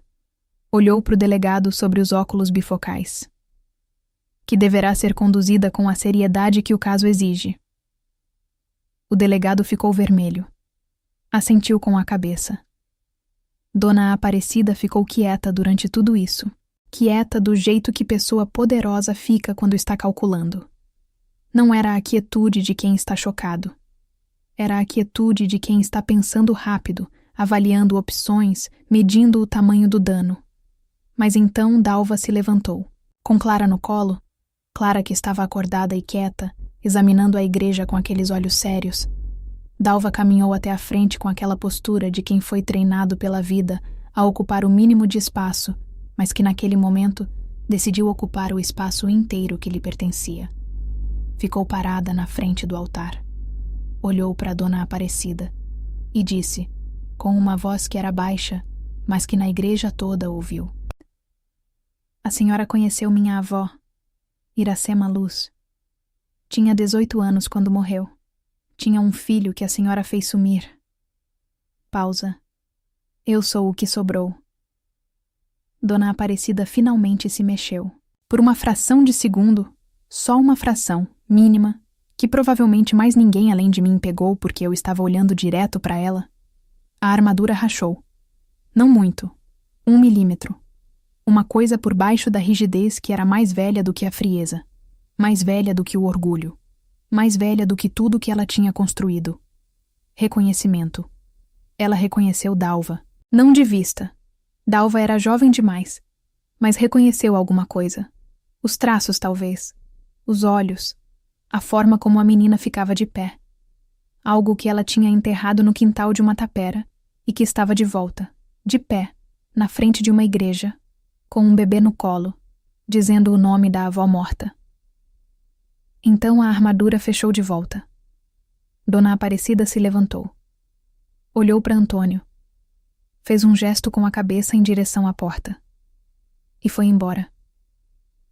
Olhou para o delegado sobre os óculos bifocais. Que deverá ser conduzida com a seriedade que o caso exige. O delegado ficou vermelho. Assentiu com a cabeça. Dona Aparecida ficou quieta durante tudo isso. Quieta do jeito que pessoa poderosa fica quando está calculando. Não era a quietude de quem está chocado. Era a quietude de quem está pensando rápido, avaliando opções, medindo o tamanho do dano. Mas então Dalva se levantou. Com Clara no colo, Clara que estava acordada e quieta, examinando a igreja com aqueles olhos sérios, Dalva caminhou até a frente com aquela postura de quem foi treinado pela vida a ocupar o mínimo de espaço, mas que naquele momento decidiu ocupar o espaço inteiro que lhe pertencia. Ficou parada na frente do altar. Olhou para Dona Aparecida e disse, com uma voz que era baixa, mas que na igreja toda ouviu: "A senhora conheceu minha avó, Iracema Luz. Tinha 18 anos quando morreu. Tinha um filho que a senhora fez sumir." Pausa. "Eu sou o que sobrou." Dona Aparecida finalmente se mexeu. Por uma fração de segundo, só uma fração, mínima, que provavelmente mais ninguém além de mim pegou porque eu estava olhando direto para ela, a armadura rachou. Não muito. 1 milímetro. Uma coisa por baixo da rigidez que era mais velha do que a frieza, mais velha do que o orgulho, mais velha do que tudo que ela tinha construído. Reconhecimento. Ela reconheceu Dalva. Não de vista. Dalva era jovem demais, mas reconheceu alguma coisa. Os traços, talvez. Os olhos. A forma como a menina ficava de pé. Algo que ela tinha enterrado no quintal de uma tapera e que estava de volta, de pé, na frente de uma igreja, com um bebê no colo, dizendo o nome da avó morta. Então a armadura fechou de volta. Dona Aparecida se levantou. Olhou para Antônio. Fez um gesto com a cabeça em direção à porta. E foi embora.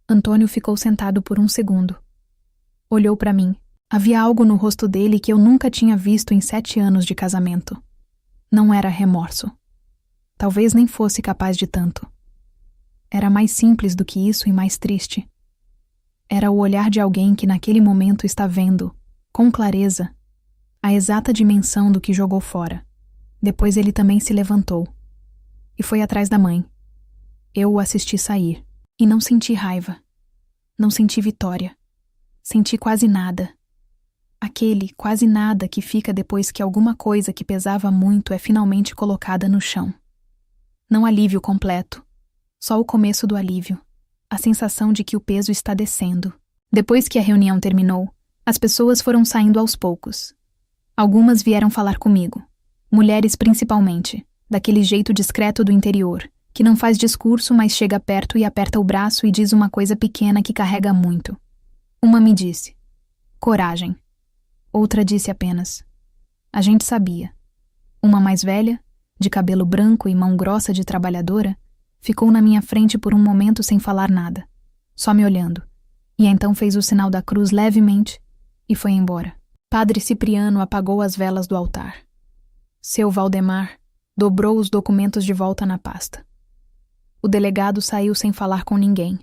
Antônio ficou sentado por um segundo. Olhou para mim. Havia algo no rosto dele que eu nunca tinha visto em 7 anos de casamento. Não era remorso. Talvez nem fosse capaz de tanto. Era mais simples do que isso e mais triste. Era o olhar de alguém que naquele momento está vendo, com clareza, a exata dimensão do que jogou fora, Depois ele também se levantou e foi atrás da mãe. Eu o assisti sair e não senti raiva. Não senti vitória. Senti quase nada. Aquele quase nada que fica depois que alguma coisa que pesava muito é finalmente colocada no chão. Não alívio completo, só o começo do alívio, a sensação de que o peso está descendo. Depois que a reunião terminou, as pessoas foram saindo aos poucos. Algumas vieram falar comigo, mulheres principalmente, daquele jeito discreto do interior, que não faz discurso, mas chega perto e aperta o braço e diz uma coisa pequena que carrega muito. Uma me disse: coragem. Outra disse apenas: a gente sabia. Uma mais velha, de cabelo branco e mão grossa de trabalhadora, ficou na minha frente por um momento sem falar nada, só me olhando, e então fez o sinal da cruz levemente e foi embora. Padre Cipriano apagou as velas do altar. Seu Valdemar dobrou os documentos de volta na pasta. O delegado saiu sem falar com ninguém,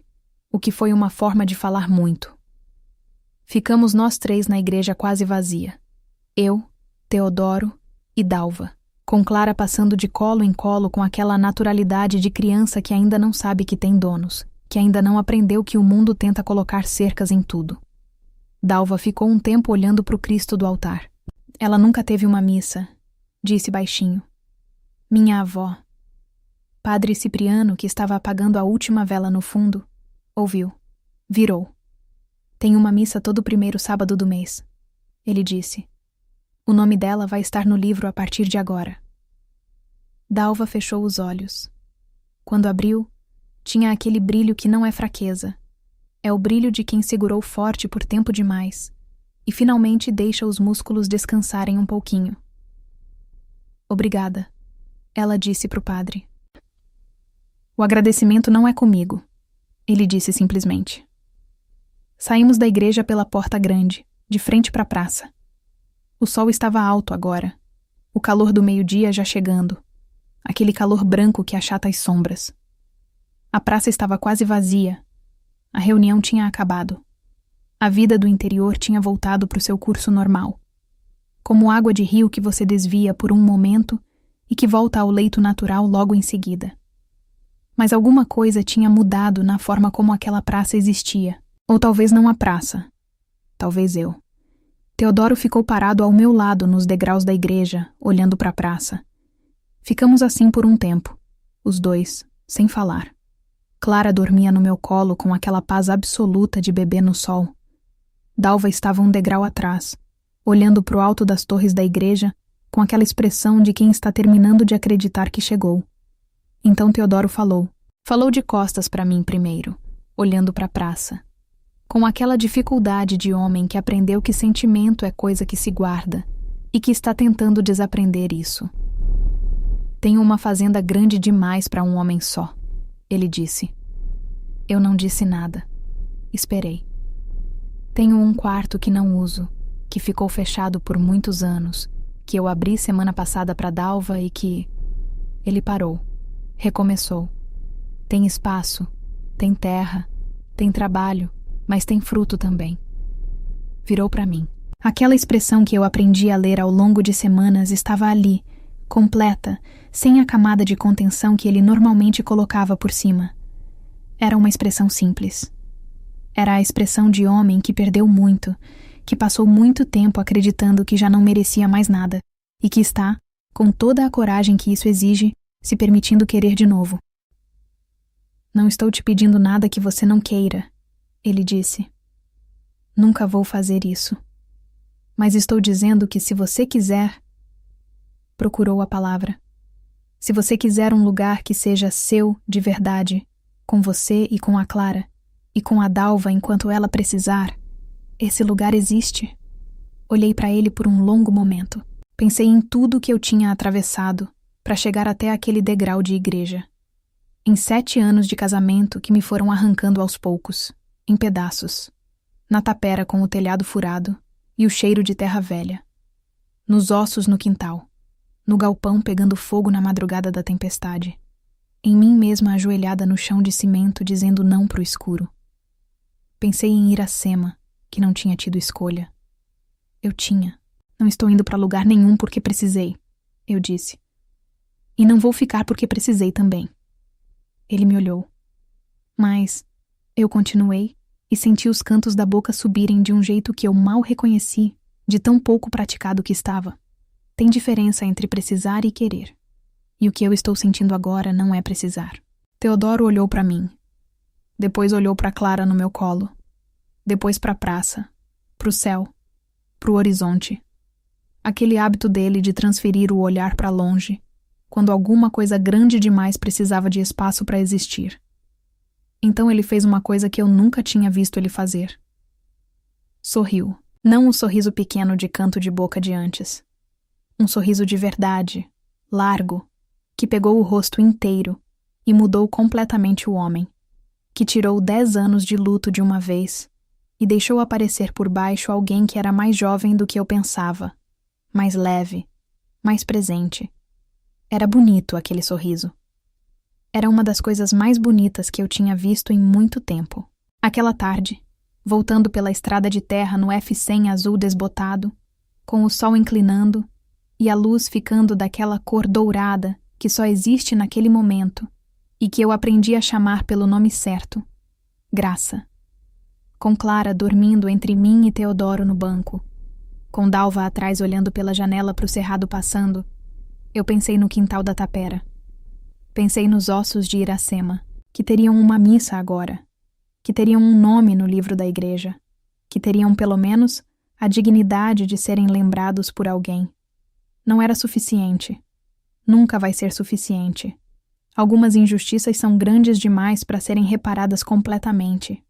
o que foi uma forma de falar muito. Ficamos nós três na igreja quase vazia. Eu, Teodoro e Dalva, com Clara passando de colo em colo com aquela naturalidade de criança que ainda não sabe que tem donos, que ainda não aprendeu que o mundo tenta colocar cercas em tudo. Dalva ficou um tempo olhando para o Cristo do altar. Ela nunca teve uma missa, disse baixinho. Minha avó. Padre Cipriano, que estava apagando a última vela no fundo, ouviu. Virou. Tem uma missa todo primeiro sábado do mês, ele disse. O nome dela vai estar no livro a partir de agora. Dalva fechou os olhos. Quando abriu, tinha aquele brilho que não é fraqueza. É o brilho de quem segurou forte por tempo demais e finalmente deixa os músculos descansarem um pouquinho. Obrigada, ela disse para o padre. O agradecimento não é comigo, ele disse simplesmente. Saímos da igreja pela porta grande, de frente para a praça. O sol estava alto agora, o calor do meio-dia já chegando, aquele calor branco que achata as sombras. A praça estava quase vazia. A reunião tinha acabado. A vida do interior tinha voltado para o seu curso normal. Como água de rio que você desvia por um momento e que volta ao leito natural logo em seguida. Mas alguma coisa tinha mudado na forma como aquela praça existia. Ou talvez não a praça. Talvez eu. Teodoro ficou parado ao meu lado nos degraus da igreja, olhando para a praça. Ficamos assim por um tempo, os dois, sem falar. Clara dormia no meu colo com aquela paz absoluta de bebê no sol. Dalva estava um degrau atrás, olhando para o alto das torres da igreja, com aquela expressão de quem está terminando de acreditar que chegou. Então Teodoro falou. Falou de costas para mim primeiro, olhando para a praça. Com aquela dificuldade de homem que aprendeu que sentimento é coisa que se guarda e que está tentando desaprender isso. Tenho uma fazenda grande demais para um homem só, ele disse. Eu não disse nada. Esperei. Tenho um quarto que não uso, que ficou fechado por muitos anos, que eu abri semana passada para Dalva e que... Ele parou. Recomeçou. Tem espaço, tem terra, tem trabalho, mas tem fruto também. Virou para mim. Aquela expressão que eu aprendi a ler ao longo de semanas estava ali, completa, sem a camada de contenção que ele normalmente colocava por cima. Era uma expressão simples. Era a expressão de homem que perdeu muito, que passou muito tempo acreditando que já não merecia mais nada, e que está, com toda a coragem que isso exige, se permitindo querer de novo. Não estou te pedindo nada que você não queira, ele disse. Nunca vou fazer isso. Mas estou dizendo que se você quiser... Procurou a palavra. Se você quiser um lugar que seja seu de verdade, com você e com a Clara, e com a Dalva enquanto ela precisar, esse lugar existe. Olhei para ele por um longo momento. Pensei em tudo que eu tinha atravessado para chegar até aquele degrau de igreja. Em 7 anos de casamento que me foram arrancando aos poucos, em pedaços, na tapera com o telhado furado e o cheiro de terra velha, nos ossos no quintal, no galpão pegando fogo na madrugada da tempestade, em mim mesma ajoelhada no chão de cimento dizendo não pro escuro. Pensei em Iracema, que não tinha tido escolha. Eu tinha. Não estou indo para lugar nenhum porque precisei, eu disse. E não vou ficar porque precisei também. Ele me olhou. Mas eu continuei e senti os cantos da boca subirem de um jeito que eu mal reconheci, de tão pouco praticado que estava. Tem diferença entre precisar e querer. E o que eu estou sentindo agora não é precisar. Teodoro olhou para mim. Depois olhou para Clara no meu colo. Depois para a praça, pro céu, pro horizonte. Aquele hábito dele de transferir o olhar para longe, quando alguma coisa grande demais precisava de espaço para existir. Então ele fez uma coisa que eu nunca tinha visto ele fazer. Sorriu. Não um sorriso pequeno de canto de boca de antes. Um sorriso de verdade, largo, que pegou o rosto inteiro e mudou completamente o homem, que tirou 10 anos de luto de uma vez e deixou aparecer por baixo alguém que era mais jovem do que eu pensava, mais leve, mais presente. Era bonito aquele sorriso. Era uma das coisas mais bonitas que eu tinha visto em muito tempo. Aquela tarde, voltando pela estrada de terra no F100 azul desbotado, com o sol inclinando e a luz ficando daquela cor dourada que só existe naquele momento e que eu aprendi a chamar pelo nome certo, Graça. Com Clara dormindo entre mim e Teodoro no banco, com Dalva atrás olhando pela janela para o cerrado passando, eu pensei no quintal da tapera. Pensei nos ossos de Iracema, que teriam uma missa agora, que teriam um nome no livro da igreja, que teriam pelo menos a dignidade de serem lembrados por alguém. Não era suficiente. Nunca vai ser suficiente. Algumas injustiças são grandes demais para serem reparadas completamente.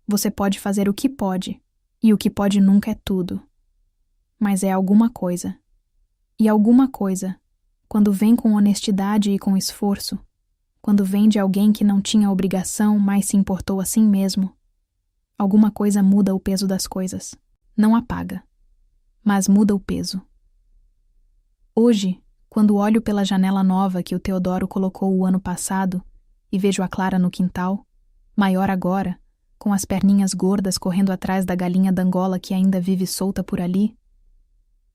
Você pode fazer o que pode, e o que pode nunca é tudo. Mas é alguma coisa. E alguma coisa, quando vem com honestidade e com esforço, quando vem de alguém que não tinha obrigação, mas se importou assim mesmo, alguma coisa muda o peso das coisas. Não apaga, mas muda o peso. Hoje, quando olho pela janela nova que o Teodoro colocou o ano passado e vejo a Clara no quintal, maior agora, com as perninhas gordas correndo atrás da galinha d'Angola que ainda vive solta por ali,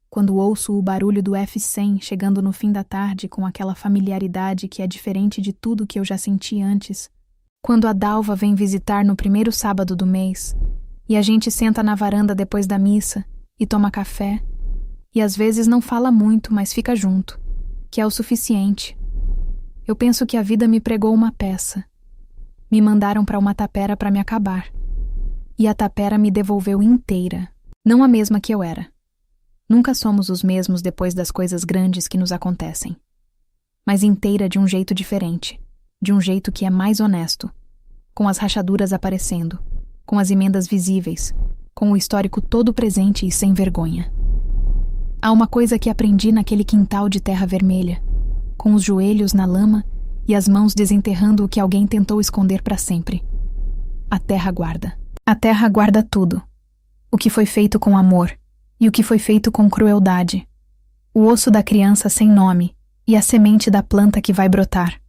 quando ouço o barulho do F100 chegando no fim da tarde com aquela familiaridade que é diferente de tudo que eu já senti antes, quando a Dalva vem visitar no primeiro sábado do mês e a gente senta na varanda depois da missa e toma café e às vezes não fala muito, mas fica junto, que é o suficiente. Eu penso que a vida me pregou uma peça. Me mandaram para uma tapera para me acabar. E a tapera me devolveu inteira, não a mesma que eu era. Nunca somos os mesmos depois das coisas grandes que nos acontecem. Mas inteira de um jeito diferente, de um jeito que é mais honesto, com as rachaduras aparecendo, com as emendas visíveis, com o histórico todo presente e sem vergonha. Há uma coisa que aprendi naquele quintal de terra vermelha, com os joelhos na lama e as mãos desenterrando o que alguém tentou esconder para sempre. A terra guarda. A terra guarda tudo. O que foi feito com amor e o que foi feito com crueldade. O osso da criança sem nome e a semente da planta que vai brotar.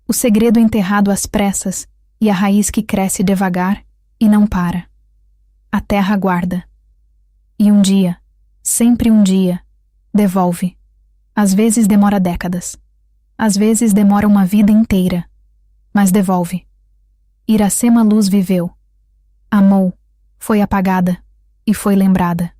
O segredo enterrado às pressas e a raiz que cresce devagar e não para. A terra guarda. E um dia, sempre um dia, devolve. Às vezes demora décadas. Às vezes demora uma vida inteira. Mas devolve. Iracema Luz viveu. Amou. Foi apagada. E foi lembrada.